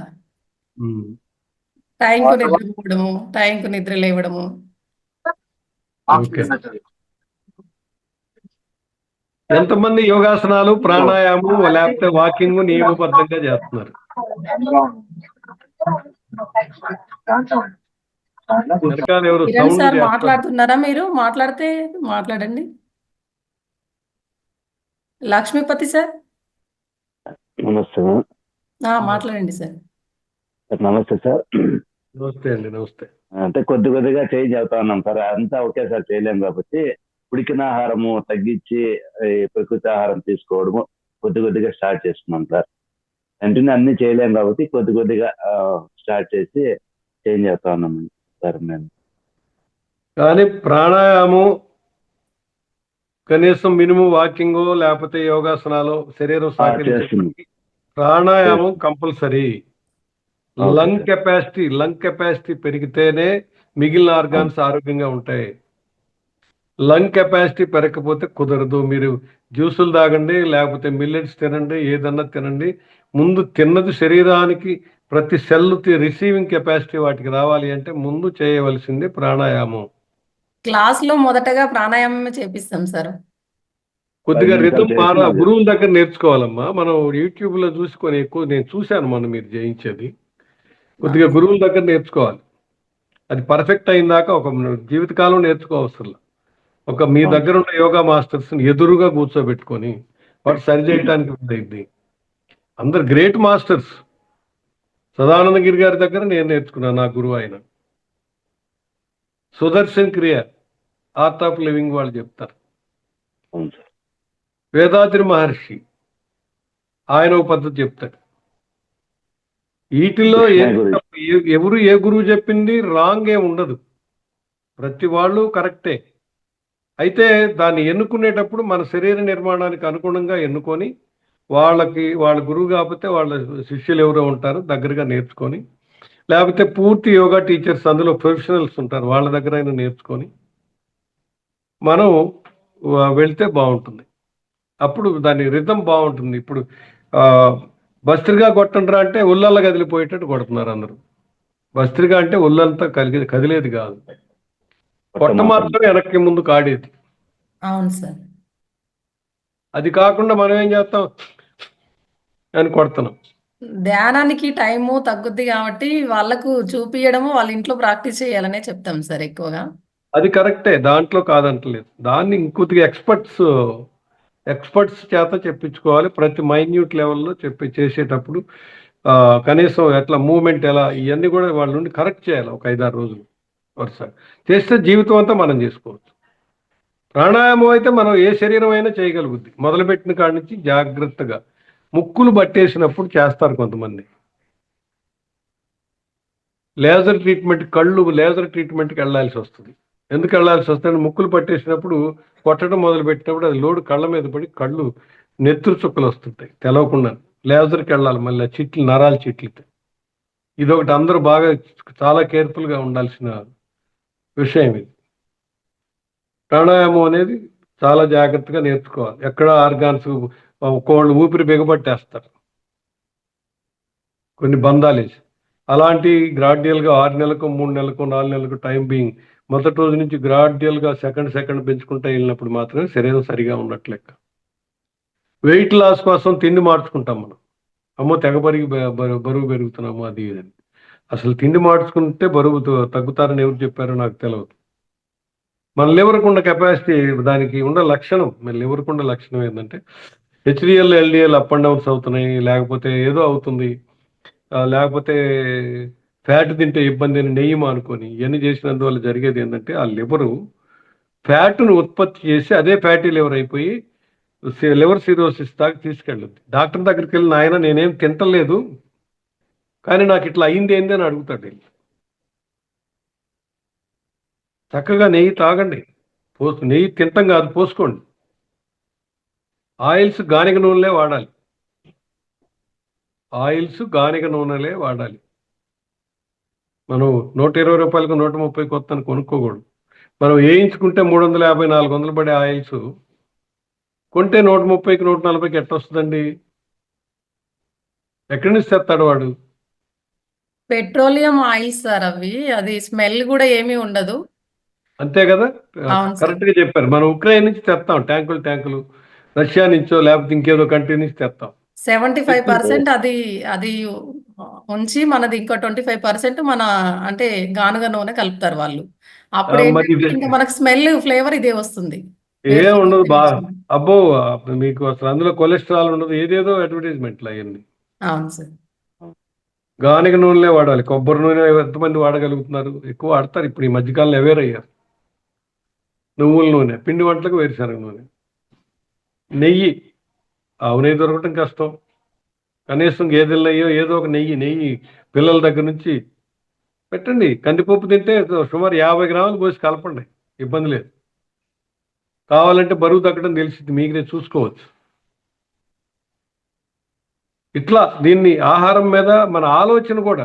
టైంకు నిద్రపోవడము, టైంకు నిద్ర లేవడము. ఓకే. ఎంతమంది యోగాసనాలు, ప్రాణాయామం లేకపోతే వాకింగ్ నియమబద్ధంగా చేస్తున్నారు? వెనకాల ఎవరు కిరణ్ సౌండ్ సార్ చేస్తున్నారు? మాట్లాడుతున్నారా? మీరు మాట్లాడితే మాట్లాడండి. లక్ష్మీపతి సార్ నమస్తే మాట్లాడండి సార్. నమస్తే సార్. నమస్తే అండి. నమస్తే. అంటే కొద్దిగా చేంజ్ అవుతా ఉన్నాం సార్. అంతా ఒకేసారి చేయలేం కాబట్టి ఉడికిన ఆహారము తగ్గించి ప్రకృతి ఆహారం తీసుకోవడము కొద్దిగా స్టార్ట్ చేసుకున్నాం సార్. వెంటనే అన్ని చేయలేం కాబట్టి కొద్దిగా స్టార్ట్ చేసి చేంజ్ అవుతా ఉన్నాం సార్ మేము. కానీ ప్రాణాయామం కనీసం మినిమం వాకింగ్ లేకపోతే యోగాసనాలు శరీరం సహకరించేప్పటికీ ప్రాణాయామం కంపల్సరీ. Okay, లంగ్ కెపాసిటీ పెరిగితేనే మిగిలిన ఆర్గాన్స్ ఆరోగ్యంగా ఉంటాయి. లంగ్ కెపాసిటీ పెరగకపోతే కుదరదు. మీరు జ్యూసులు తాగండి, లేకపోతే మిల్లెట్స్ తినండి, ఏదన్నా తినండి. ముందు తిన్నది శరీరానికి ప్రతి సెల్ రిసీవింగ్ కెపాసిటీ వాటికి రావాలి అంటే ముందు చేయవలసింది ప్రాణాయామం. క్లాస్లో మొదటగా ప్రాణాయామమే చేపిస్తాం సార్. కొద్దిగా 10 రిథం నిమిషాలు చేసి గురువుల దగ్గర నేర్చుకోవాలమ్మా. మనం యూట్యూబ్ లో చూసుకొని ఎక్కువ నేను చూశాను మనం మీరు చేయించేది. కొద్దిగా గురువుల దగ్గర నేర్చుకోవాలి. అది పర్ఫెక్ట్ అయిందాక ఒక జీవితకాలం నేర్చుకోవసరం. మీ దగ్గర ఉన్న యోగా మాస్టర్స్ ఎదురుగా కూర్చోబెట్టుకొని వాటి సరి చేయడానికి వీలైంది. అందరు గ్రేట్ మాస్టర్స్. సదానందగిరి గారి దగ్గర నేను నేర్చుకున్నాను, నా గురువు ఆయన. సుదర్శన్ క్రియ, ఆర్ట్ ఆఫ్ లివింగ్ వాళ్ళు చెప్తారు. అవును సార్. వేదాద్రి మహర్షి ఆయన ఒక పద్ధతి చెప్తాడు. వీటిల్లో ఎవరు ఏ గురువు చెప్పింది రాంగ్ ఏ ఉండదు, ప్రతి వాళ్ళు కరెక్టే. అయితే దాన్ని ఎన్నుకునేటప్పుడు మన శరీర నిర్మాణానికి అనుగుణంగా ఎన్నుకొని వాళ్ళ గురువు కాకపోతే వాళ్ళ శిష్యులు ఎవరో ఉంటారు దగ్గరగా నేర్చుకొని, లేకపోతే పూర్తి యోగా టీచర్స్ అందులో ప్రొఫెషనల్స్ ఉంటారు వాళ్ళ దగ్గర అయినా నేర్చుకొని మనం వెళ్తే బాగుంటుంది. అప్పుడు దాని రిథం బాగుంటుంది. ఇప్పుడు బస్త్రిగా కొట్టండ్రా అంటే ఒళ్ళల్లా కదిలిపోయేటట్టు కొడుతున్నారు అందరూ. బస్త్రిగా అంటే ఒళ్ళంతా కదిలేది కాదు, కొట్ట మాత్రం వెనక్కి ముందు కాడేది. అవును సార్. అది కాకుండా మనం ఏం చేస్తాం అని కొడుతున్నాం. ధ్యానానికి టైము తగ్గుద్ది కాబట్టి వాళ్ళకు చూపియడము వాళ్ళ ఇంట్లో ప్రాక్టీస్ చేయాలనే చెప్తాం సార్ ఎక్కువగా. అది కరెక్టే, దాంట్లో కాదంటలేదు. దాన్ని ఇంకొద్దిగా ఎక్స్పర్ట్స్ చేత చెప్పించుకోవాలి. ప్రతి మైన్యూట్ లెవెల్లో చేసేటప్పుడు కనీసం ఎట్లా మూమెంట్ ఎలా ఇవన్నీ కూడా వాళ్ళ నుండి కరెక్ట్ చేయాలి. ఒక 5-6 రోజులు వరుస చేస్తే జీవితం అంతా మనం చేసుకోవచ్చు. ప్రాణాయామం అయితే మనం ఏ శరీరం అయినా చేయగలుగుద్ది. మొదలుపెట్టిన కాడి నుంచి జాగ్రత్తగా ముక్కులు పట్టేసినప్పుడు చేస్తారు కొంతమంది. లేజర్ ట్రీట్మెంట్కి వెళ్ళాల్సి వస్తుంది. ఎందుకు వెళ్ళాల్సి వస్తుంది? ముక్కులు పట్టేసినప్పుడు కొట్టడం మొదలు పెట్టినప్పుడు అది లోడు కళ్ళ మీద పడి కళ్ళు నెత్తురు చుక్కలు వస్తుంటాయి తెలవకుండా. లేజర్కి వెళ్ళాలి, మళ్ళీ నరాలు చిట్లితే. ఇదొకటి అందరూ బాగా చాలా కేర్ఫుల్గా ఉండాల్సిన విషయం ఇది. ప్రాణాయామం అనేది చాలా జాగ్రత్తగా నేర్చుకోవాలి. ఎక్కడ ఆర్గాన్స్ ఒక్కోళ్ళు ఊపిరి బిగబట్టేస్తారు కొన్ని బంధాలేసి. అలాంటి గ్రాడ్యువల్గా 6 నెలలకు 3 నెలలకు 4 నెలలకు టైం బీయింగ్ మొదటి రోజు నుంచి గ్రాడ్యువల్గా సెకండ్ పెంచుకుంటూ వెళ్ళినప్పుడు మాత్రమే శరీరం సరిగా ఉన్నట్లెక్క. వెయిట్ లాస్ కోసం తిండి మార్చుకుంటాం మనం. అమ్మో తెగ బరువు పెరుగుతున్నాము అది ఇదని. అసలు తిండి మార్చుకుంటే బరువు తగ్గుతారని ఎవరు చెప్పారో నాకు తెలియదు. మన లివర్కు ఉన్న కెపాసిటీ, దానికి ఉన్న లక్షణం, మన లివర్కు ఉన్న లక్షణం ఏంటంటే HDL LDL up and downs అవుతున్నాయి, లేకపోతే ఏదో అవుతుంది, లేకపోతే ఫ్యాట్ తింటే ఇబ్బంది అని నెయ్యి మానుకొని ఇవన్నీ చేసినందువల్ల జరిగేది ఏంటంటే ఆ లివరు ఫ్యాట్ను ఉత్పత్తి చేసి అదే ఫ్యాటీ లివర్ అయిపోయి లివర్ సిరోసిస్ దాకా తీసుకెళ్ళుద్ది. డాక్టర్ దగ్గరికి వెళ్ళిన ఆయన నేనేం తింటలేదు కానీ నాకు ఇట్లా అయింది ఏంది అని అడుగుతాడు. చక్కగా నెయ్యి తాగండి, నెయ్యి తింటాం కాదు, పోసుకోండి. ఆయిల్స్ గానిగ నూనెలే వాడాలి. మనం 120 రూపాయలకు 130 కొత్తని కొనుక్కోకూడదు. మనం వేయించుకుంటే 350, 400 పడే ఆయిల్స్ కొంటే 130కి 140కి ఎట్టొస్తుందండి? ఎక్కడి నుంచి తెస్తాడు వాడు? పెట్రోలియం ఆయిల్స్ సార్ అవి. అది స్మెల్ కూడా ఏమీ ఉండదు. అంతే కదా, అవును సార్. కరెక్ట్ గా చెప్పారు. మనం ఉక్రెయిన్ నుంచి తెస్తాం ట్యాంకులు, రష్యా నుంచో లేకపోతే ఇంకేదో కంట్రీ నుంచి తెస్తాం. 75% అది ఉంచి మనది ఇంకో 25% మన అంటే గానుగ నూనె కలుపుతారు వాళ్ళు. అప్పుడు మరి ఏంటంటే ఇంకా మనకు స్మెల్ ఫ్లేవర్ ఇదే వస్తుంది. ఏం ఉండదు అబ్బో, మీకు అసలు అందులో కొలెస్ట్రాల్ ఉండదు, ఏదేదో అడ్వర్టైజ్మెంట్లు అవన్నీ. అవును సార్. గానిగ నూనెలే వాడాలి. కొబ్బరి నూనె ఎంతమంది వాడగలుగుతున్నారు? ఎక్కువ వాడతారు ఇప్పుడు ఈ మధ్యకాలంలో అవేర్ అయ్యారు. నువ్వుల నూనె, పిండి వంటలకు వేరుశనగ నూనె, నెయ్యి. ఆవు నెయ్యి దొరకటం కష్టం, కనీసం గేదెల నెయ్యో ఏదో ఒక నెయ్యి పిల్లల దగ్గర నుంచి పెట్టండి. కందిపప్పు తింటే సుమారు 50 గ్రాములు పోసి కలపండి, ఇబ్బంది లేదు. కావాలంటే బరువు తగ్గడం తెలిసింది, మీరే చూసుకోవచ్చు. ఇట్లా దీన్ని ఆహారం మీద మన ఆలోచన కూడా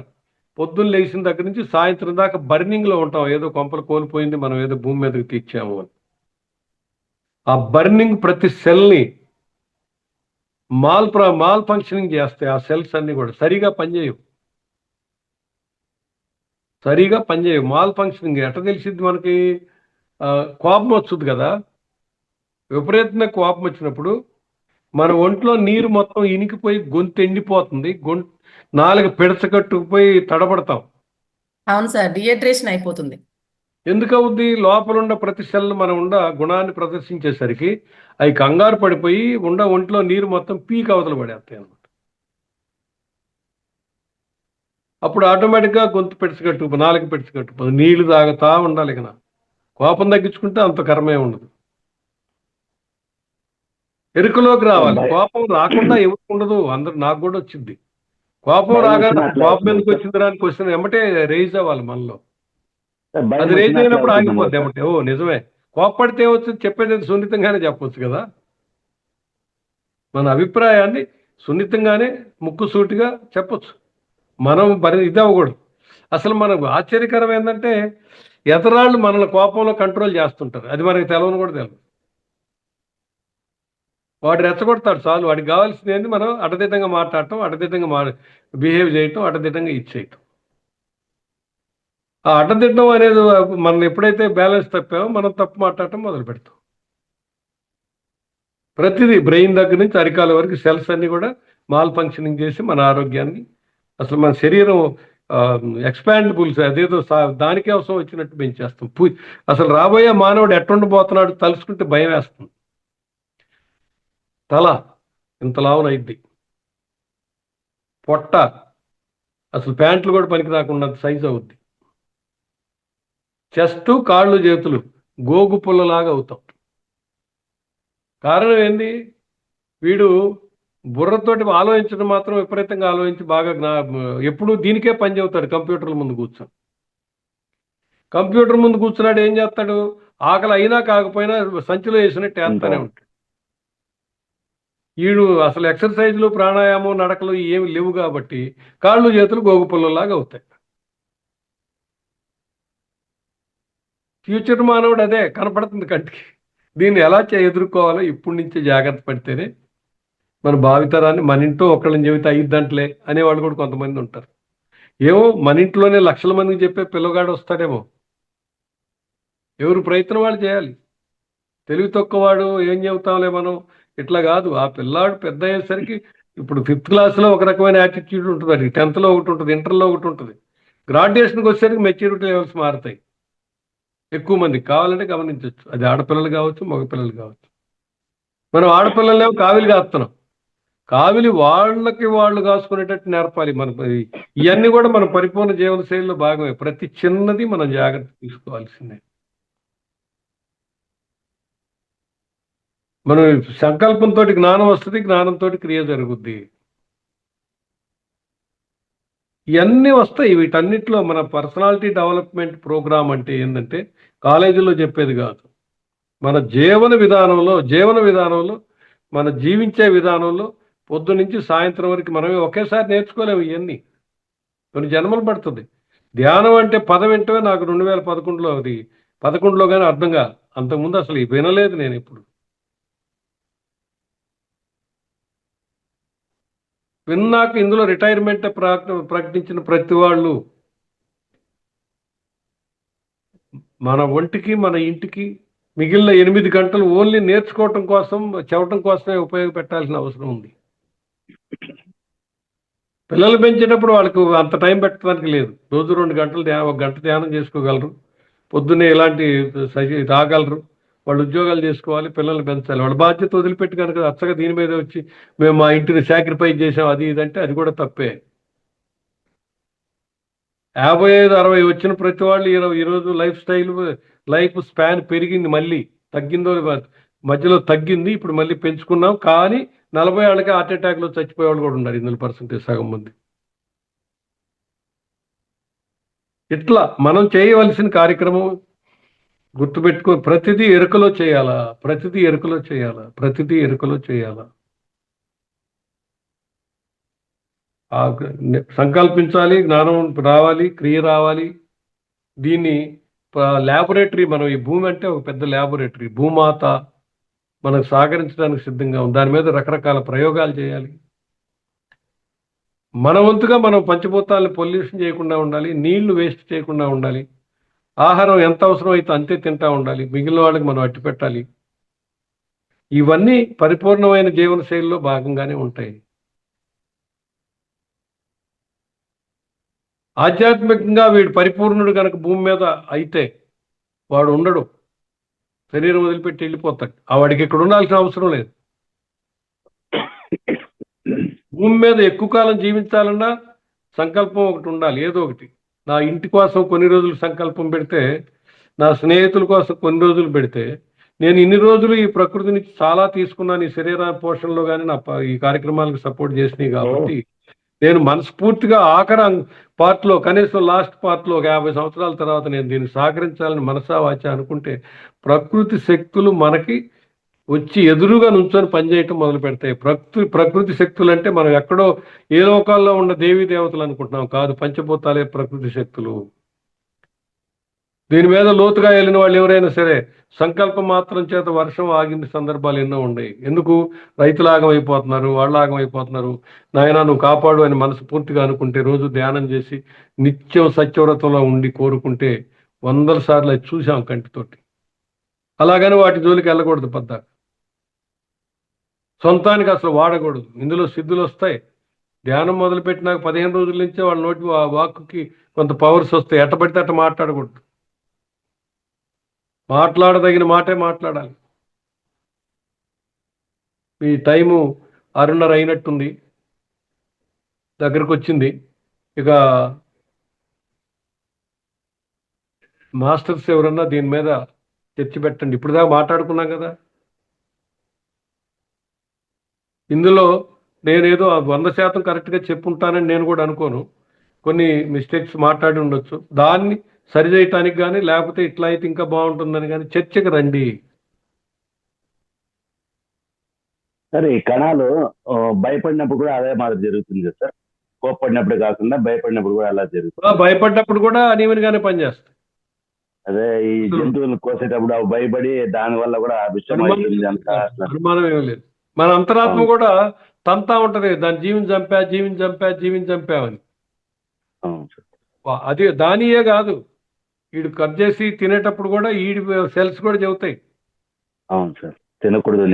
పొద్దున్న లేచిన దగ్గర నుంచి సాయంత్రం దాకా బర్నింగ్లో ఉంటాం, ఏదో కొంపలు కోల్పోయింది మనం ఏదో భూమి మీదకి తీర్చాము అని. ఆ బర్నింగ్ ప్రతి సెల్ని మాల్ ఫంక్షనింగ్ చేస్తాయి. ఆ సెల్స్ అన్ని కూడా సరిగా పనిచేయవు. మాల్ ఫంక్షనింగ్ ఎట్లా తెలిసింది మనకి? కోపం వస్తుంది కదా, విపరీతంగా కోపం వచ్చినప్పుడు మన ఒంట్లో నీరు మొత్తం ఇనికిపోయి గొంతు ఎండిపోతుంది, నాలుగు పిడచకట్టుకుపోయి తడబడతాం. అవును సార్, డిహైడ్రేషన్ అయిపోతుంది. ఎందుకు అవుద్ది? లోపల ఉన్న ప్రతి సెల్ మనం గుణాన్ని ప్రదర్శించేసరికి అవి కంగారు పడిపోయి ఒంట్లో నీరు మొత్తం పీక్ అవతల పడేస్తాయి అన్నమాట. అప్పుడు ఆటోమేటిక్గా గొంతు పెడిచికట్టు, నాలుగు పెడిచికట్టు, నీళ్లు తాగుతా ఉండాలి. ఇక కోపం తగ్గించుకుంటే అంత కర్మే ఉండదు. ఎరుకలోకి రావాలి. కోపం రాకుండా ఎవరికి ఉండదు, అందరు, నాకు కూడా వచ్చింది. కోపం రాగానే కోపం ఎందుకు వచ్చింది రాని క్వశ్చన్ ఎమ్మటే రేజ్ అవ్వాలి మనలో. అది రేజ్ అయినప్పుడు ఆగిపోద్ది ఎమ్మటే. ఓ నిజమే, కోప్పడితే వచ్చింది చెప్పేది సున్నితంగానే చెప్పొచ్చు కదా. మన అభిప్రాయాన్ని సున్నితంగానే ముక్కుసూటిగా చెప్పొచ్చు. మనం ఇది అవ్వకూడదు. అసలు మనకు ఆశ్చర్యకరం ఏంటంటే ఎతరాళ్ళు మనల్ని కోపంలో కంట్రోల్ చేస్తుంటారు. అది మనకి తెలవని కూడా తెలియదు. వాడు రెచ్చగొడతాడు చాలు, వాడికి కావాల్సింది ఏంటి? మనం అడ్డదిడ్డంగా మాట్లాడటం, అడ్డదిడ్డంగా బిహేవ్ చేయటం, అడ్డదిడ్డంగా ఇచ్చేయటం. ఆ అడ్డదిడ్డం అనేది మనం ఎప్పుడైతే బ్యాలెన్స్ తప్పామో మనం తప్పు మాట్లాడటం మొదలు పెడతాం. ప్రతిదీ బ్రెయిన్ దగ్గర నుంచి అరికాల వరకు సెల్స్ అన్ని కూడా మాల్ ఫంక్షనింగ్ చేసి మన ఆరోగ్యాన్ని, అసలు మన శరీరం ఎక్స్పాండబుల్స్ అదేదో దానికే అవసరం వచ్చినట్టు పెంచేస్తాం. అసలు రాబోయే మానవుడు ఎట్టుండబోతున్నాడు తలుసుకుంటే భయం వేస్తుంది. తల ఇంత లావునైద్ది, పొట్ట అసలు ప్యాంట్లు కూడా పనికి రాకుండా సైజు అవుద్ది, చెస్ట్, కాళ్ళు, చేతులు గోగు పుల్లలాగా అవుతాం. కారణం ఏంది? వీడు బుర్రతోటి ఆలోచించడం మాత్రం విపరీతంగా ఆలోచించి బాగా ఎప్పుడు దీనికే పని చెబుతాడు. కంప్యూటర్ల ముందు కూర్చున్నాడు, ఏం చేస్తాడు? ఆకలి అయినా కాకపోయినా సంచిలో వేసినట్టు వేస్తానే ఉంటాడు. వీడు అసలు ఎక్సర్సైజ్లు, ప్రాణాయామం, నడకలు ఏమి లేవు కాబట్టి కాళ్ళు, చేతులు గోగుపుల్లలాగా అవుతాయి. ఫ్యూచర్ మానవుడు అదే కనపడుతుంది కంటికి. దీన్ని ఎలా ఎదుర్కోవాలో ఇప్పటి నుంచే జాగ్రత్త పడితేనే మన భావితరాన్ని, మన ఇంట్లో ఒకళ్ళని చెబితే అయిద్దంటలే అనేవాళ్ళు కూడా కొంతమంది ఉంటారు. ఏమో మన ఇంట్లోనే లక్షల మందికి చెప్పే పిల్లగాడు వస్తాడేమో. ఎవరు ప్రయత్నం వాళ్ళు చేయాలి. తెలివి తక్కువవాడు ఏం చెబుతాంలే మనం, ఇట్లా కాదు. ఆ పిల్లాడు పెద్ద అయ్యేసరికి ఇప్పుడు 5th క్లాస్లో ఒక రకమైన యాటిట్యూడ్ ఉంటుంది, అది 10th ఒకటి ఉంటుంది, ఇంటర్లో ఒకటి ఉంటుంది, గ్రాడ్యుయేషన్కి వచ్చేసరికి మెచ్యూరిటీ లెవెల్స్ మారుతాయి. ఎక్కువ మందికి కావాలంటే గమనించవచ్చు. అది ఆడపిల్లలు కావచ్చు, మగపిల్లలు కావచ్చు. మనం ఆడపిల్లలేమో కావిలి కాస్తున్నాం. కావిలి వాళ్ళకి వాళ్ళు కాసుకునేటట్టు నేర్పాలి. మన ఇవన్నీ కూడా మన పరిపూర్ణ జీవన శైలిలో భాగమే. ప్రతి చిన్నది మనం జాగ్రత్త తీసుకోవాల్సిందే. మనం సంకల్పంతో జ్ఞానం వస్తుంది, జ్ఞానంతో క్రియ జరుగుద్ది. ఇవన్నీ వస్తాయి. వీటన్నిటిలో మన పర్సనాలిటీ డెవలప్మెంట్ ప్రోగ్రామ్ అంటే ఏంటంటే కాలేజీలో చెప్పేది కాదు, మన జీవన విధానంలో మన జీవించే విధానంలో పొద్దు నుంచి సాయంత్రం వరకు మనమే ఒకేసారి నేర్చుకోలేము. ఇవన్నీ కొన్ని జన్మలు పడుతుంది. ధ్యానం అంటే పదం వింటమే నాకు 2011లో కానీ అర్థం కాదు. అంతకుముందు అసలు వినలేదు నేను ఇప్పుడు. విన్నాక ఇందులో రిటైర్మెంట్ ప్రకటించిన ప్రతి వాళ్ళు మన ఒంటికి, మన ఇంటికి మిగిలిన 8 గంటలు ఓన్లీ నేర్చుకోవటం కోసం, చదవటం కోసమే ఉపయోగపెట్టాల్సిన అవసరం ఉంది. పిల్లలు పెంచేటప్పుడు వాళ్ళకు అంత టైం పెట్టడానికి లేదు. రోజు 2 గంటలు 1 గంట ధ్యానం చేసుకోగలరు, పొద్దున్నే ఇలాంటి రాగలరు. వాళ్ళు ఉద్యోగాలు చేసుకోవాలి, పిల్లల్ని పెంచాలి. వాళ్ళ బాధ్యత వదిలిపెట్టి కనుక అచ్చగా దీని మీద వచ్చి మేము మా ఇంటిని సాక్రిఫైస్ చేసాం అది ఇదంటే అది కూడా తప్పే. 55-60 వచ్చిన ప్రతి వాళ్ళు ఈరోజు లైఫ్ స్పాన్ పెరిగింది, మళ్ళీ తగ్గిందో మధ్యలో తగ్గింది, ఇప్పుడు మళ్ళీ పెంచుకున్నాం. కానీ 40 ఏళ్ళకి హార్ట్ అటాక్లో చచ్చిపోయే వాళ్ళు కూడా ఉన్నారు. 8% సగం మంది. ఇట్లా మనం చేయవలసిన కార్యక్రమం గుర్తుపెట్టుకో, ప్రతిదీ ఎరుకలో చేయాలా. ఆ సంకల్పించాలి, జ్ఞానం రావాలి, క్రియ రావాలి. దీన్ని ల్యాబొరేటరీ, మనం ఈ భూమి అంటే ఒక పెద్ద ల్యాబొరేటరీ. భూమాత మనకు సహకరించడానికి సిద్ధంగా ఉంది. దాని మీద రకరకాల ప్రయోగాలు చేయాలి. మన వంతుగా మనం పంచభూతాలను పొల్యూషన్ చేయకుండా ఉండాలి, నీళ్లు వేస్ట్ చేయకుండా ఉండాలి, ఆహారం ఎంత అవసరం అయితే అంతే తింటా ఉండాలి, మిగిలిన వాళ్ళకి మనం అట్టి పెట్టాలి. ఇవన్నీ పరిపూర్ణమైన జీవన శైలిలో భాగంగానే ఉంటాయి. ఆధ్యాత్మికంగా వీడు పరిపూర్ణుడు కనుక భూమి మీద అయితే వాడు ఉండడు, శరీరం వదిలిపెట్టి వెళ్ళిపోతాడు. వాడికి ఇక్కడ ఉండాల్సిన అవసరం లేదు. భూమి మీద ఎక్కువ కాలం జీవించాలన్నా సంకల్పం ఒకటి ఉండాలి, ఏదో ఒకటి. నా ఇంటి కోసం కొన్ని రోజులు సంకల్పం పెడితే, నా స్నేహితుల కోసం కొన్ని రోజులు పెడితే, నేను ఇన్ని రోజులు ఈ ప్రకృతి నుంచి చాలా తీసుకున్నాను, ఈ శరీర పోషణలో కానీ నా ఈ కార్యక్రమాలకు సపోర్ట్ చేసినాయి కాబట్టి నేను మనస్ఫూర్తిగా ఆఖరి పార్ట్లో, కనీసం లాస్ట్ పార్ట్లో ఒక 50 సంవత్సరాల తర్వాత నేను దీన్ని సహకరించాలని మనసా వాచ అనుకుంటే ప్రకృతి శక్తులు మనకి వచ్చి ఎదురుగా నుంచొని పనిచేయటం మొదలు పెడతాయి. ప్రకృతి శక్తులు అంటే మనం ఎక్కడో ఏ లోకాల్లో ఉన్న దేవీ దేవతలు అనుకుంటున్నాం, కాదు, పంచభూతాలే ప్రకృతి శక్తులు. దీని మీద లోతుగా వెళ్ళిన వాళ్ళు ఎవరైనా సరే సంకల్పం మాత్రం చేత వర్షం ఆగిన సందర్భాలు ఎన్నో ఉన్నాయి. ఎందుకు? రైతులు ఆగమైపోతున్నారు, వాళ్ళు ఆగమైపోతున్నారు. నాయన నువ్వు కాపాడు అని మనసు పూర్తిగా అనుకుంటే, రోజు ధ్యానం చేసి నిత్యం సత్యవ్రతంలో ఉండి కోరుకుంటే 100 సార్లు అది చూసాం కంటితోటి. అలాగని వాటి జోలికి వెళ్ళకూడదు. సొంతానికి అసలు వాడకూడదు. ఇందులో సిద్ధులు వస్తాయి. ధ్యానం మొదలుపెట్టినాక 15 రోజుల నుంచే వాళ్ళ నోటి వాక్కుకి కొంత పవర్స్ వస్తాయి. ఎట్టబడితే అట్ట మాట్లాడకూడదు. మాట్లాడదగిన మాటే మాట్లాడాలి. మీ టైము 6:30 అయినట్టుంది, దగ్గరకు వచ్చింది. ఇక మాస్టర్స్ ఎవరన్నా దీని మీద చర్చ పెట్టండి. ఇప్పుడు దాకా మాట్లాడుకున్నాం కదా. ఇందులో నేనేదో 100% కరెక్ట్గా చెప్పుంటానని నేను కూడా అనుకోను. కొన్ని మిస్టేక్స్ మాట్లాడి ఉండొచ్చు. దాన్ని సరిచేయటానికి కానీ, లేకపోతే ఇట్లా అయితే ఇంకా బాగుంటుందని కానీ చర్చకు రండి. సరే, ఈ కణాలు భయపడినప్పుడు కూడా అదే మాదిరి జరుగుతుంది కదా సార్? కోప్పడినప్పుడు కాకుండా భయపడినప్పుడు కూడా అలా జరుగుతుంది. భయపడ్డప్పుడు కూడా అనీవెన్గానే పనిచేస్తాయి. అదే ఈ జంతువులను కోసేటప్పుడు అవి భయపడి దాని వల్ల కూడా విషయం అనుమానం ఏం లేదు. మన అంతరాత్మ కూడా తంతా ఉంటది, దాని జీవిని చంపామని. అది దానియే కాదు, వీడు కట్ చేసి తినేటప్పుడు కూడా ఈడి సెల్స్ కూడా చెబుతాయి. అవును సార్, తినకూడదు.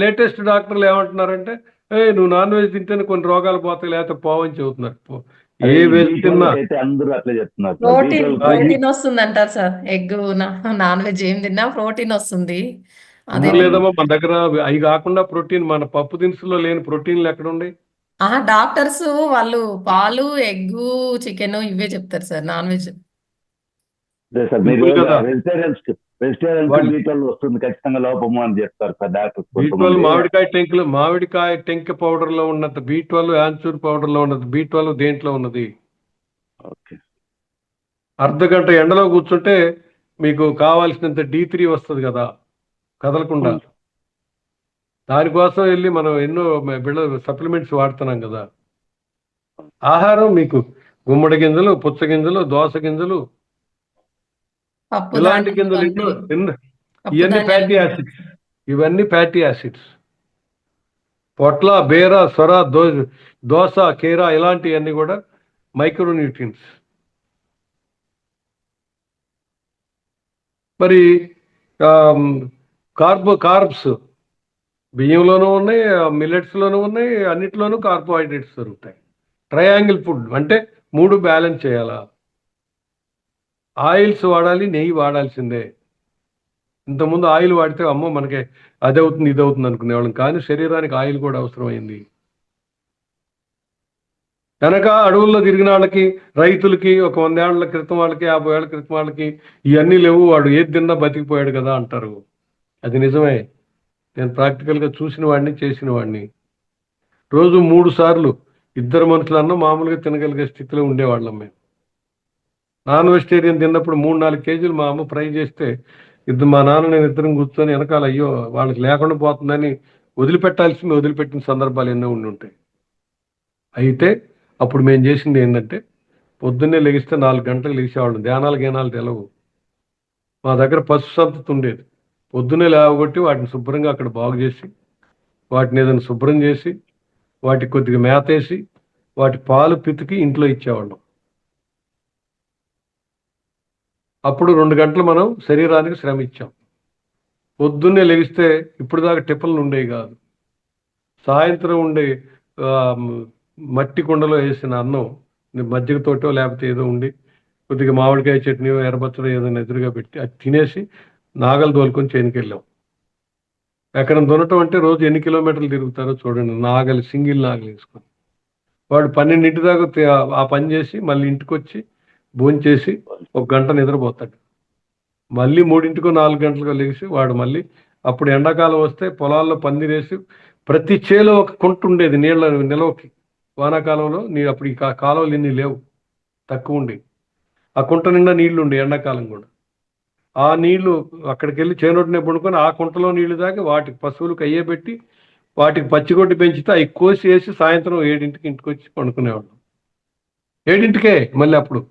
లేటెస్ట్ డాక్టర్లు ఏమంటున్నారంటే, నువ్వు నాన్ వెజ్ తింటేనే కొన్ని రోగాలు పోతాయి, లేకపోతే పోవని చెబుతున్నారు. ఏ వెజ్ తిన్నా అందరూ అట్లే చెప్తున్నారు. ప్రోటీన్ వస్తుంది అంటారు సార్. ఎగ్, నాన్ వెజ్ ఏం తిన్నా ప్రోటీన్ వస్తుంది. అదే లేదమ్మా, మన దగ్గర అవి కాకుండా ప్రోటీన్, మన పప్పు దినుసులో లేని ప్రోటీన్లు ఎక్కడ ఉన్నాయి? డాక్టర్స్ వాళ్ళు పాలు, ఎగ్గు, చికెన్ ఇవే చెప్తారు సార్. నాన్ వెజ్ వెజిటేరియన్స్ వస్తుంది ఖచ్చితంగా లోపము అని చెప్తారు సార్ డాక్టర్. మామిడికాయ టెంక పౌడర్ లో ఉన్నది B12, యాంచూర్ పౌడర్ లో ఉన్నది B12 దేంట్లో ఉన్నది? అర్ధగంట ఎండలో కూర్చుంటే మీకు కావాల్సినంత D3 వస్తుంది కదా, కదలకుండా. దానికోసం వెళ్ళి మనం ఎన్నో సప్లిమెంట్స్ వాడుతున్నాం కదా. ఆహారం మీకు గుమ్మడి గింజలు, పుచ్చ గింజలు, దోస గింజలు, ఇలాంటి గింజలు ఎన్నో. ఇవన్నీ ఫ్యాటీ యాసిడ్స్. పొట్ల, బేర, సొర, దోస, కీరా ఇలాంటివన్నీ కూడా మైక్రోన్యూట్రియన్స్. మరి కార్బ్స్ బియ్యంలోనూ ఉన్నాయి, మిల్లెట్స్లోనూ ఉన్నాయి, అన్నిట్లోనూ కార్బోహైడ్రేట్స్ దొరుకుతాయి. ట్రయాంగిల్ ఫుడ్ అంటే 3 బ్యాలెన్స్ చేయాలా. ఆయిల్స్ వాడాలి, నెయ్యి వాడాల్సిందే. ఇంతకుముందు ఆయిల్ వాడితే అమ్మో మనకి అది అవుతుంది ఇది అవుతుంది అనుకునేవాళ్ళం, కానీ శరీరానికి ఆయిల్ కూడా అవసరమైంది. కనుక అడవుల్లో తిరిగిన వాళ్ళకి, రైతులకి, ఒక 100 ఏళ్ల క్రితం వాళ్ళకి, 50 ఏళ్ల క్రితం వాళ్ళకి ఇవన్నీ లేవు, వాడు ఏది తిన్నా బతికిపోయాడు కదా అంటారు. అది నిజమే. నేను ప్రాక్టికల్గా చూసిన వాడిని, చేసిన వాడిని. రోజు 3 సార్లు 2 మనుషులన్నా మామూలుగా తినగలిగే స్థితిలో ఉండేవాళ్ళం మేము. నాన్ వెజిటేరియన్ తిన్నప్పుడు 3-4 కేజీలు మా అమ్మ ఫ్రై చేస్తే మా నాన్న నేను ఇద్దరం కూర్చొని వెనకాల అయ్యో వాళ్ళకి లేకుండా పోతుందని వదిలిపెట్టాల్సింది వదిలిపెట్టిన సందర్భాలు ఎన్నో ఉండి ఉంటాయి. అయితే అప్పుడు మేము చేసింది ఏంటంటే పొద్దున్నే లెగిస్తే 4 గంటలకు లేచేవాళ్ళం. ధ్యానాలు జ్ఞానాలు తెలవు. మా దగ్గర పశు సంతతి ఉండేది. పొద్దున్నే లేవగొట్టి వాటిని శుభ్రంగా అక్కడ బాగు చేసి, వాటిని ఏదైనా శుభ్రం చేసి, వాటికి కొద్దిగా మేతేసి, వాటి పాలు పితికి ఇంట్లో ఇచ్చేవాళ్ళం. అప్పుడు 2 గంటలు మనం శరీరానికి శ్రమ ఇచ్చాం. పొద్దున్నే లెగిస్తే ఇప్పుడు దాకా టిఫిన్లు ఉండేవి కాదు. సాయంత్రం ఉండే మట్టి కుండలో వేసిన అన్నం మజ్జిగతోటో లేకపోతే ఏదో ఉండి కొద్దిగా మామిడికాయ చట్నీ ఎర్రబచ్చడో ఏదైనా ఎదురుగా పెట్టి అది తినేసి నాగలు తోలుకొని చేనుకి వెళ్ళాం. ఎకరం దున్నటం అంటే రోజు ఎన్ని కిలోమీటర్లు తిరుగుతారో చూడండి. నాగలి సింగిల్ నాగలు వేసుకొని వాడు 12 దాకా ఆ పని చేసి మళ్ళీ ఇంటికి వచ్చి భోంచేసి 1 గంట నిద్రపోతాడు. మళ్ళీ 3 4 గంటలకు లేచి వాడు మళ్ళీ అప్పుడు ఎండాకాలం వస్తే పొలాల్లో పందిరేసి ప్రతి చేలో ఒక కుంట ఉండేది నీళ్ళ నిలవకి. వానాకాలంలో అప్పుడు ఈ కాలువలు ఇన్ని లేవు, తక్కువ ఉండి ఆ కుంట నిండా నీళ్లు ఉండే ఎండాకాలం కూడా. ఆ నీళ్లు అక్కడికి వెళ్ళి చేనొట్టునే పడుకొని ఆ కుంటలో నీళ్లు తాగి వాటికి పశువులకు అయ్యే పెట్టి వాటికి పచ్చిగొడ్డి పెంచితే అవి కోసి వేసి సాయంత్రం 7ంటికి ఇంటికి వచ్చి పండుకునేవాళ్ళం. 7ంటికే మళ్ళీ అప్పుడు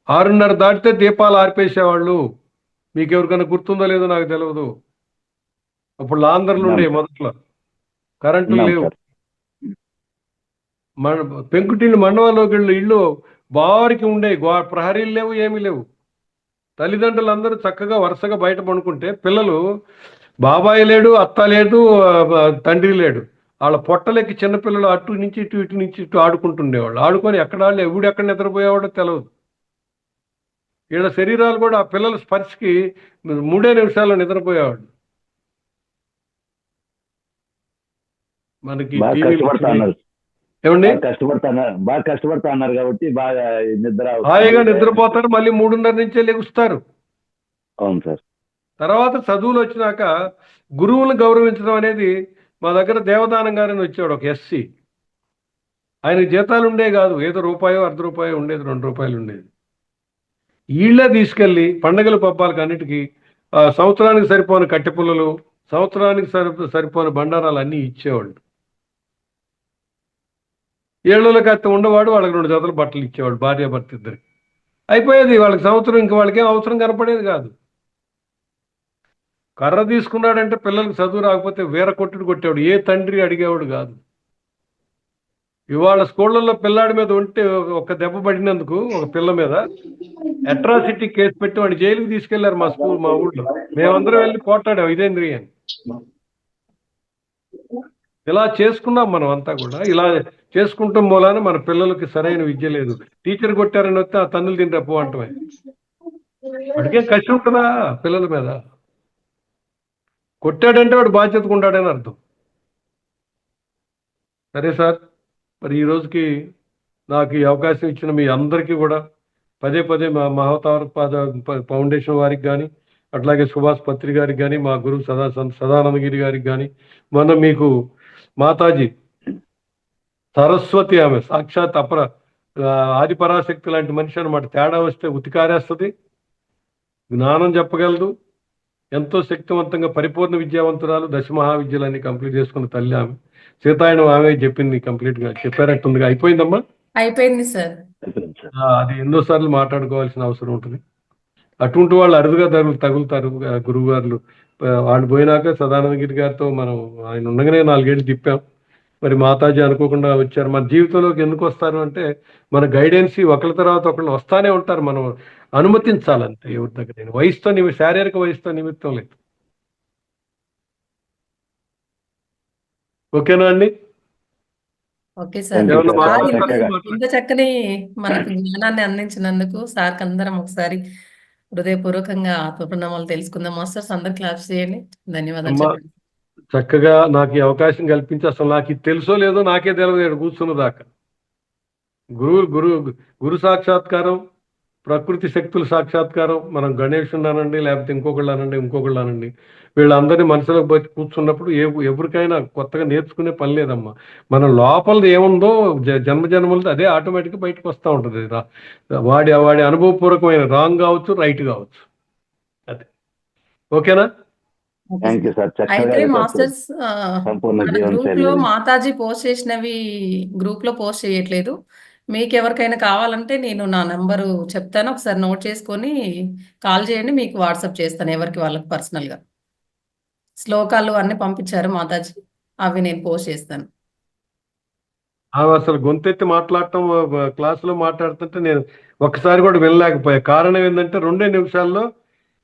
6:30 దాటితే దీపాలు ఆర్పేసేవాళ్ళు. మీకు ఎవరికైనా గుర్తుందో లేదో నాకు తెలియదు. అప్పుడు లాందర్లు ఉండే మొదట్లో, కరెంటులు లేవు. పెంకుటిళ్ళు మండవాల్లోకి ఇళ్ళు బారికి ఉండే, ప్రహరీలు లేవు, ఏమీ లేవు. తల్లిదండ్రులు అందరూ చక్కగా వరుసగా బయట పడుకుంటే పిల్లలు బాబాయ్ లేడు, అత్త లేదు, తండ్రి లేడు, వాళ్ళ పొట్టలెక్కి చిన్నపిల్లలు అటు నుంచి ఇటు నుంచి ఇటు ఆడుకుంటుండేవాళ్ళు. ఆడుకొని ఎక్కడ వాళ్ళు ఎక్కడ నిద్రపోయేవాడో తెలియదు. వీళ్ళ శరీరాలు కూడా ఆ పిల్లల స్పర్శకి 3 నిమిషాల్లో నిద్రపోయేవాడు. మనకి ఏమండి బాగా కష్టపడతా అన్నారు కాబట్టి బాగా హాయిగా నిద్రపోతారు, మళ్ళీ 3:30 నుంచే లెగుస్తారు. అవును సార్. తర్వాత చదువులు వచ్చినాక గురువులను గౌరవించడం అనేది, మా దగ్గర దేవదానం గారని వచ్చాడు ఒక ఎస్సీ. ఆయనకు జీతాలు ఉండే కాదు, ఏదో రూపాయో ₹1 ఉండేది, ₹2 ఉండేది. వీళ్ళే తీసుకెళ్ళి పండగల పబ్బాలకు అన్నిటికీ సంవత్సరానికి సరిపోని కట్టెపుల్లలు, సంవత్సరానికి సరిపోని బండారాలు అన్నీ ఇచ్చేవాళ్ళు. ఏళ్ళకి అత్త ఉండేవాడు, వాళ్ళకి 2 జతలు బట్టలు ఇచ్చేవాడు, భార్యాభర్త ఇద్దరికి. అయిపోయేది వాళ్ళకి సంవత్సరం. ఇంక వాళ్ళకేం అవసరం కనపడేది కాదు. కర్ర తీసుకున్నాడంటే పిల్లలకు చదువు రాకపోతే వేర కొట్టేవాడు, ఏ తండ్రి అడిగేవాడు కాదు. ఇవాళ స్కూళ్ళల్లో పిల్లాడి మీద ఉంటే ఒక దెబ్బ పడినందుకు ఒక పిల్ల మీద అట్రాసిటీ కేసు పెట్టి వాడిని జైలుకి తీసుకెళ్లారు మా ఊళ్ళో. మేమందరం వెళ్ళి పోట్లాడాం, ఇదేంద్రి అని. ఇలా చేసుకున్నాం మనం అంతా కూడా. ఇలా చేసుకుంటాం మూలాన మన పిల్లలకి సరైన విద్య లేదు. టీచర్ కొట్టారని వస్తే ఆ తన్నులు తింటే పో అంటమే. వాడికే కసి ఉంటుందా పిల్లల మీద? కొట్టాడంటే వాడు బాధ్యతగా ఉంటాడని అర్థం. సరే సార్, మరి ఈ రోజుకి నాకు ఈ అవకాశం ఇచ్చిన మీ అందరికీ కూడా పదే మా మహావతార ఫౌండేషన్ వారికి కానీ, అట్లాగే సుభాష్ పత్రి గారికి కానీ, మా గురువు సదానందగిరి గారికి కానీ, మొన్న మీకు మాతాజీ సరస్వతి, ఆమె సాక్షాత్ ఆదిపరాశక్తి లాంటి మనిషి అనమాట. తేడా వస్తే ఉతికారేస్తుంది, జ్ఞానం చెప్పగలదు, ఎంతో శక్తివంతంగా పరిపూర్ణ విద్యావంతురాలు, 10 మహావిద్యలన్నీ కంప్లీట్ చేసుకున్న తల్లి ఆమె. సీతాయనం ఆమె చెప్పింది, కంప్లీట్గా చెప్పారట్టుందిగా. అయిపోయిందమ్మా? అయిపోయింది సార్. అది ఎన్నోసార్లు మాట్లాడుకోవాల్సిన అవసరం ఉంటుంది. అటువంటి వాళ్ళు అరుదుగా తగులుతారు గురువు గారు. వాళ్ళు పోయినాక సదానందగిరి గారితో మనం ఆయన ఉండగానే 4 ఏళ్ళు తిప్పాం. మరి మాతాజీ అనుకోకుండా వచ్చారు. మన జీవితంలోకి ఎందుకు వస్తారు అంటే మన గైడెన్స్ ఒకళ్ళ తర్వాత ఒకళ్ళు వస్తానే ఉంటారు. మనం అనుమతించాలంటే ఎవరి దగ్గర. వయసుతో శారీరక వయసుతో నిమిత్తం లేదు. ఓకేనా అండి? Okay sir. ఇంత చక్కని మనకు జ్ఞానాన్ని అందించినందుకు సార్కి అందరం ఒకసారి హృదయపూర్వకంగా ఆత్మప్రణామాలు తెలుసుకుందాం. మాస్టర్స్ అందరు క్లాప్స్ చేయండి. ధన్యవాదాలు. చక్కగా నాకు ఈ అవకాశం కల్పించి, అసలు నాకు ఇది తెలుసో లేదో నాకే తెలియదు కూర్చున్న దాకా. గురు సాక్షాత్కారం, ప్రకృతి శక్తుల సాక్షాత్కారం. మనం గణేష్ అనండి, లేకపోతే ఇంకొకళ్ళు అనండి, వీళ్ళందరినీ మనసులోకి బట్టి కూర్చున్నప్పుడు ఎవరికైనా కొత్తగా నేర్చుకునే పని లేదమ్మా. మన లోపలది ఏముందో జన్మలతో అదే ఆటోమేటిక్గా బయటకు వస్తూ ఉంటుంది. వాడి అనుభవపూర్వకమైన రాంగ్ కావచ్చు, రైట్ కావచ్చు. అదే. ఓకేనా? Okay thank sir. You sir. చక్కగా అయితే చెప్పారు. మాస్టర్స్ సంపూర్ణ మన జీవన గ్రూప్ శైలి లో గురించి. మాతాజీ పోస్ట్ చేసినవి గ్రూప్ లో పోస్ట్ చేయట్లేదు. మీకు ఎవరికైనా కావాలంటే నేను నా నంబరు చెప్తాను, ఒకసారి నోట్ చేసుకొని కాల్ చేయండి, మీకు వాట్సాప్ చేస్తాను ఎవరికి వాళ్ళకి పర్సనల్ గా. శ్లోకాలు అన్ని పంపించారు మాతాజీ, అవి నేను పోస్ట్ చేస్తాను. ఆమె అసలు గొంతెత్తి మాట్లాడటం క్లాసులో మాట్లాడుతుంటే నేను ఒక్కసారి కూడా వినలేకపోయా. కారణం ఏంటంటే 2 నిమిషాల్లో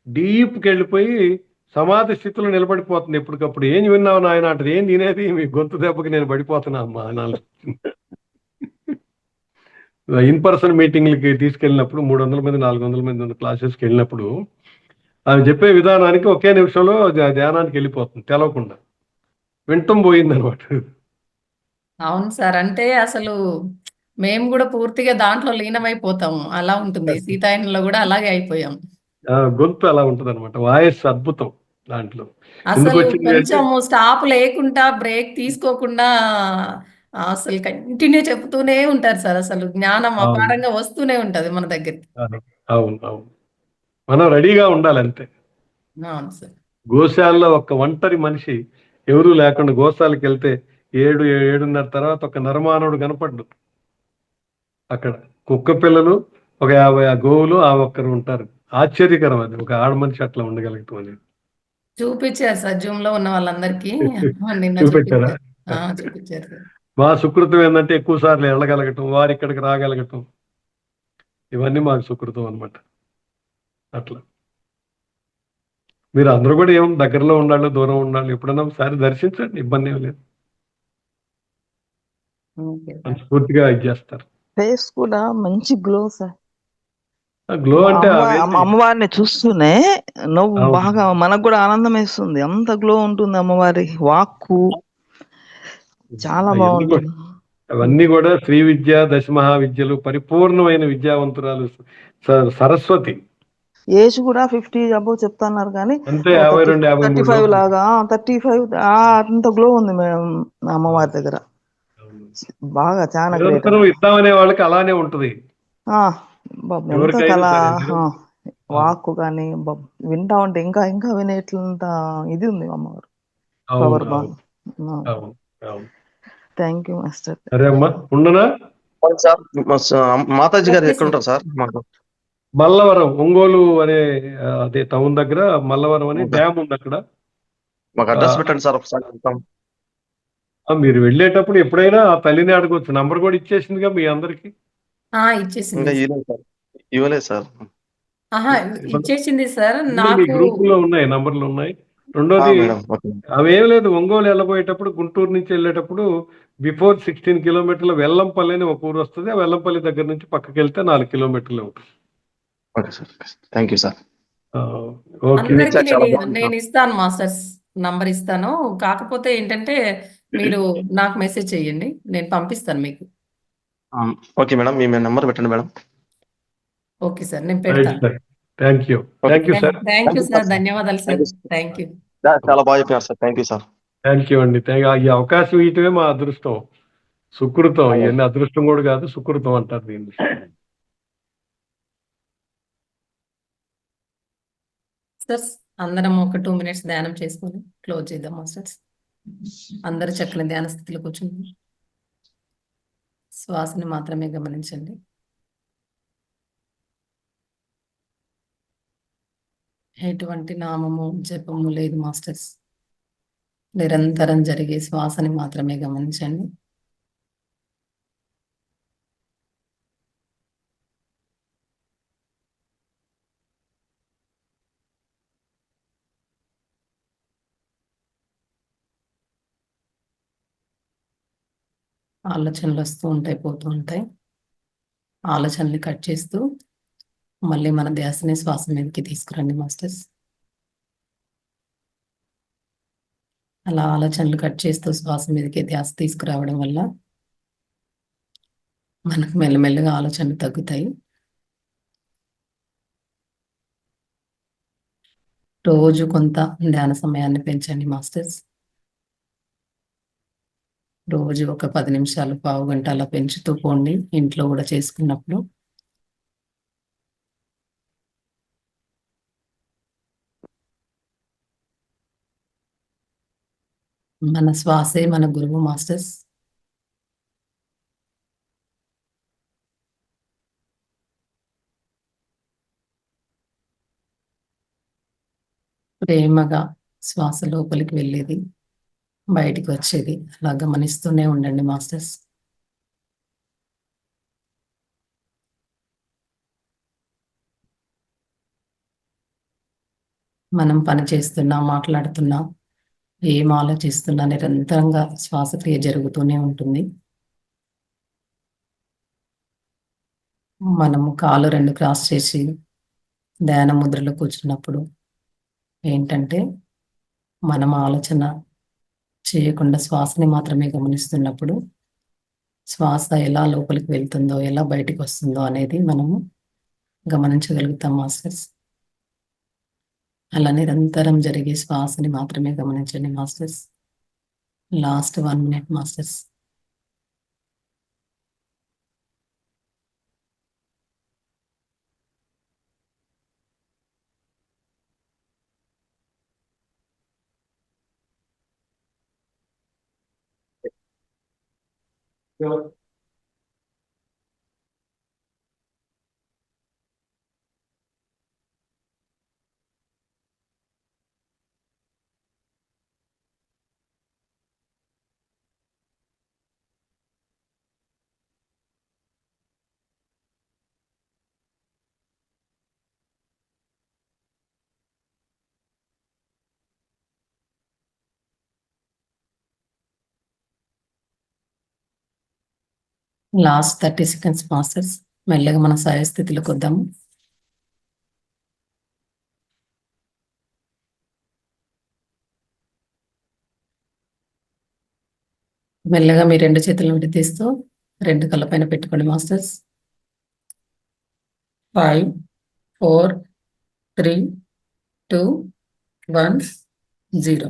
డీప్కి వెళ్ళిపోయి సమాధి స్థితిలో నిలబడిపోతుంది. ఎప్పటికప్పుడు ఏం విన్నావు నాయన అంటారు. ఏం తినేది మీ గొంతు దెబ్బకి నేను పడిపోతున్నా అమ్మా అనాలి. ఇన్ పర్సన్ మీటింగ్లకి తీసుకెళ్ళినప్పుడు 300 మంది 400 మంది ఉన్న క్లాసెస్కి వెళ్ళినప్పుడు ఆమె చెప్పే విధానానికి ఒకే నిమిషంలో ధ్యానానికి వెళ్ళిపోతుంది తెలవకుండా. వింటం పోయిందనమాట. అవును సార్, అంటే అసలు మేము కూడా పూర్తిగా దాంట్లో లీనమైపోతాము, అలా ఉంటుంది. సీతాయనంలో కూడా అలాగే అయిపోయాం. గొంతు అలా ఉంటుంది అనమాట. వాయిస్ అద్భుతం దాంట్లో. ఎందుకు అసలు వచ్చింది అంటే కొంచెం స్టాప్ లేకుండా, బ్రేక్ తీసుకోకుండా అసలు కంటిన్యూ చెప్తూనే ఉంటారు సార్. అసలు జ్ఞానం అవును అపారంగా వస్తూనే ఉంటది మన దగ్గరికి. అవును అవును. మనం రెడీగా ఉండాలి అంతే. అవును సార్. గోశాలలో ఒక ఒంటరి మనిషి ఎవరూ లేకుండా గోశాలకు వెళ్తే 7-7:30 తర్వాత ఒక నరమానవుడు కనపడ్డు అక్కడ. కుక్క పిల్లలు ఒక 50 గోవులు ఆ ఒక్కరు ఉంటారు. ఆశ్చర్యకరం అది, ఒక ఆడ మనిషి అట్లా ఉండగలుగుతాం అనేది. చూపించారు సార్, జూమ్ లో ఉన్న వాళ్ళందరికీ నిన్న చూపెట్టారా? చూపించారు. చూపించారు సార్. మా సుకృతం ఏంటంటే ఎక్కువ సార్లు వెళ్ళగలగటం, వారి ఇక్కడికి రాగలగటం, ఇవన్నీ మాకు సుకృతం అనమాట. అట్లా మీరు అందరూ కూడా ఏం దగ్గరలో ఉండాలి దూరం ఉండాలి, ఎప్పుడైనా ఒకసారి దర్శించండి, ఇబ్బంది ఏం లేదు. Okay sir. మనస్ఫూర్తిగా ఇది చేస్తారు. ఫేస్ కూడా మంచి గ్లో సార్. గ్లో అంటే అవేంటి? అమ్మవారిని చూస్తూనే నవ్వు అవును. బాగా మనకు కూడా ఆనందం వేస్తుంది. అంత గ్లో ఉంటుంది అమ్మవారి వాక్కు, చాలా అవన్నీ కూడా బాగుంటుంది. అవన్నీ కూడా శ్రీ విద్య దశమహా విద్యలు పరిపూర్ణమైన విద్యావంతురాలు సరస్వతి. ఏజ్ కూడా 50 అబౌవ్ చెప్తున్నారు కానీ అంతే 52-53 35 లాగా 35 అంత గ్లో ఉంది మేడం అమ్మవారి దగ్గర. బాగా చాలా గ్రేట్. నిరంతరం ఇద్దామనే వాళ్ళకి అలానే ఉంటది. ఎంత ఎవరికైనా కళ, సరే వాక్కు కానీ వింటా ఉంటే ఇంకా ఇంకా వినేట్లంత ఇది ఉంది అమ్మవారు. అవును పవర్ అవును బాగా. అవును అవును. Thank you master. సరే అమ్మా, ఉండనా? అవును సార్. మాతాజీ గారు ఓకే ఎక్కడ సార్. ఉంటారు సార్? మాకు మల్లవరం, ఒంగోలు అనే అదే టౌన్ దగ్గర మల్లవరం అని ఓకే. డ్యామ్ ఉంది అక్కడ. మాకు ఆ, అడ్రస్ పెట్టండి సార్ ఒకసారి వెళ్తాం. మీరు వెళ్ళేటప్పుడు ఎప్పుడైనా ఆ తల్లిని అడగొచ్చు. నంబర్ కూడా ఇచ్చేసిందిగా మీ అందరికి. ఇచ్చేసింది ఇంకా సార్. ఇవ్వలేదు సార్. ఇవ్వలేదు సార్. ఇచ్చేసింది సార్. మీ నాకు గ్రూపుల్లో ఉన్నాయి, నంబర్లు ఉన్నాయి. రెండోది మేడం ఓకే. అవేం లేదు, ఒంగోలు వెళ్ళబోయేటప్పుడు గుంటూరు నుంచి వెళ్ళేటప్పుడు బిఫోర్ 16 కిలోమీటర్ల వెల్లంపల్లి అని ఒక ఊరు వస్తుంది. ఆ వెల్లంపల్లి దగ్గర నుంచి పక్కకి వెళ్తే 4 కిలోమీటర్లు ఉంటుంది. Okay sir. Thank you sir. Okay. అందరికి చాలా బాగుంది నేను సార్. ఇస్తాను మాస్టర్స్, నంబర్ ఇస్తాను. కాకపోతే ఏంటంటే మీరు నాకు మెసేజ్ చేయండి, నేను పంపిస్తాను మీకు. ఓకే మేడం, మీ నెంబర్ పెట్టండి మేడం. ఓకే సార్, నేను రైట్ పెడతాను. Sir. Thank you sir. Thank you sir, ధన్యవాదాలు సార్. Thank you. చాలా బాగా చెప్పారు sir. Thank you sir. Thank you అండి. ఈ అవకాశం ఇయటమే మా అదృష్టం, సుకృతం. ఇవన్నీ అదృష్టం కూడా కాదు, సుకృతం అంటారు దీన్ని. సార్ అందరం ఒక 2 minutes ధ్యానం చేసుకొని క్లోజ్ చేద్దాం మాస్టర్స్. అందరూ చక్కని ధ్యాన స్థితిలో కూర్చుంది. శ్వాసని మాత్రమే గమనించండి. ఎటువంటి నామము జపము లేదు మాస్టర్స్. నిరంతరం జరిగే శ్వాసని మాత్రమే గమనించండి. ఆలోచనలు వస్తూ ఉంటాయి, పోతూ ఉంటాయి. ఆలోచనల్ని కట్ చేస్తూ మళ్ళీ మన ధ్యాసని శ్వాస మీదకి తీసుకురండి మాస్టర్స్. అలా ఆలోచనలు కట్ చేస్తూ శ్వాస మీదకి ధ్యాస తీసుకురావడం వల్ల మనకు మెల్లమెల్లగా ఆలోచనలు తగ్గుతాయి. రోజు కొంత ధ్యాన సమయాన్ని పెంచండి మాస్టర్స్. రోజు ఒక 10 నిమిషాలు, పావు గంట అలా పెంచుతూ పోండి, ఇంట్లో కూడా చేసుకున్నప్పుడు. మన శ్వాసే మన గురువు మాస్టర్స్. ప్రేమగా శ్వాస లోపలికి వెళ్ళేది, బయటికి వచ్చేది అలా గమనిస్తూనే ఉండండి మాస్టర్స్. మనం పని చేస్తున్నా, మాట్లాడుతున్నా, ఏం ఆలోచిస్తున్నా నిరంతరంగా శ్వాసక్రియ జరుగుతూనే ఉంటుంది. మనము కాళ్ళు 2 క్రాస్ చేసి ధ్యాన ముద్రలో కూర్చున్నప్పుడు ఏంటంటే మనం ఆలోచన చేయకుండా శ్వాసని మాత్రమే గమనిస్తున్నప్పుడు శ్వాస ఎలా లోపలికి వెళ్తుందో, ఎలా బయటికి వస్తుందో అనేది మనము గమనించగలుగుతాం మాస్టర్స్. అలా నిరంతరం జరిగే శ్వాసని మాత్రమే గమనించండి masters. Last 1 minute masters. Last 30 seconds masters. మెల్లగా మన సహజ స్థితిలోకి వద్దాము. మెల్లగా మీ 2 చేతులను విడదీస్తూ 2 కళ్ళ పైన పెట్టుకోండి మాస్టర్స్. 5, 4, 3, 2, 1, 0.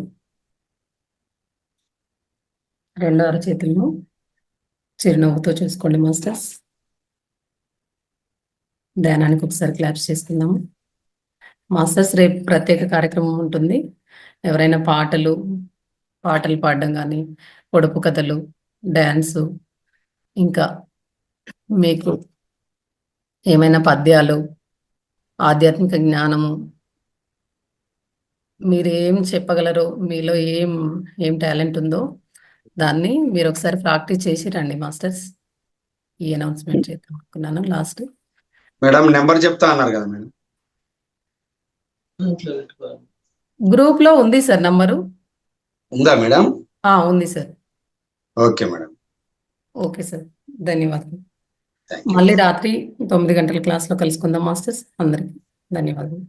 2 అరచేతులను చిరునవ్వుతో చూసుకోండి మాస్టర్స్. ధ్యానానికి ఒకసారి క్లాప్స్ చేసుకుందాము మాస్టర్స్. రేపు ప్రత్యేక కార్యక్రమం ఉంటుంది. ఎవరైనా పాటలు పాడడం కానీ, పొడుపు కథలు, డ్యాన్సు, ఇంకా మీకు ఏమైనా పద్యాలు, ఆధ్యాత్మిక జ్ఞానము, మీరు ఏం చెప్పగలరో, మీలో ఏం టాలెంట్ ఉందో దాన్ని మీరు ఒకసారి ప్రాక్టీస్ చేసి రండి మాస్టర్స్. ఈ అనౌన్స్మెంట్ చేద్దాం అనుకున్నాను లాస్ట్. మేడం నెంబర్ చెప్తా అన్నారు కదా మేడం. గ్రూప్ లో ఉంది సార్ నంబరు. ఉందా మేడం? ఉంది sir. Okay madam. Okay sir, ధన్యవాదాలు. Thank you. మళ్ళీ రాత్రి 9 గంటల క్లాస్లో కలుసుకుందాం మాస్టర్స్. అందరికి ధన్యవాదాలు.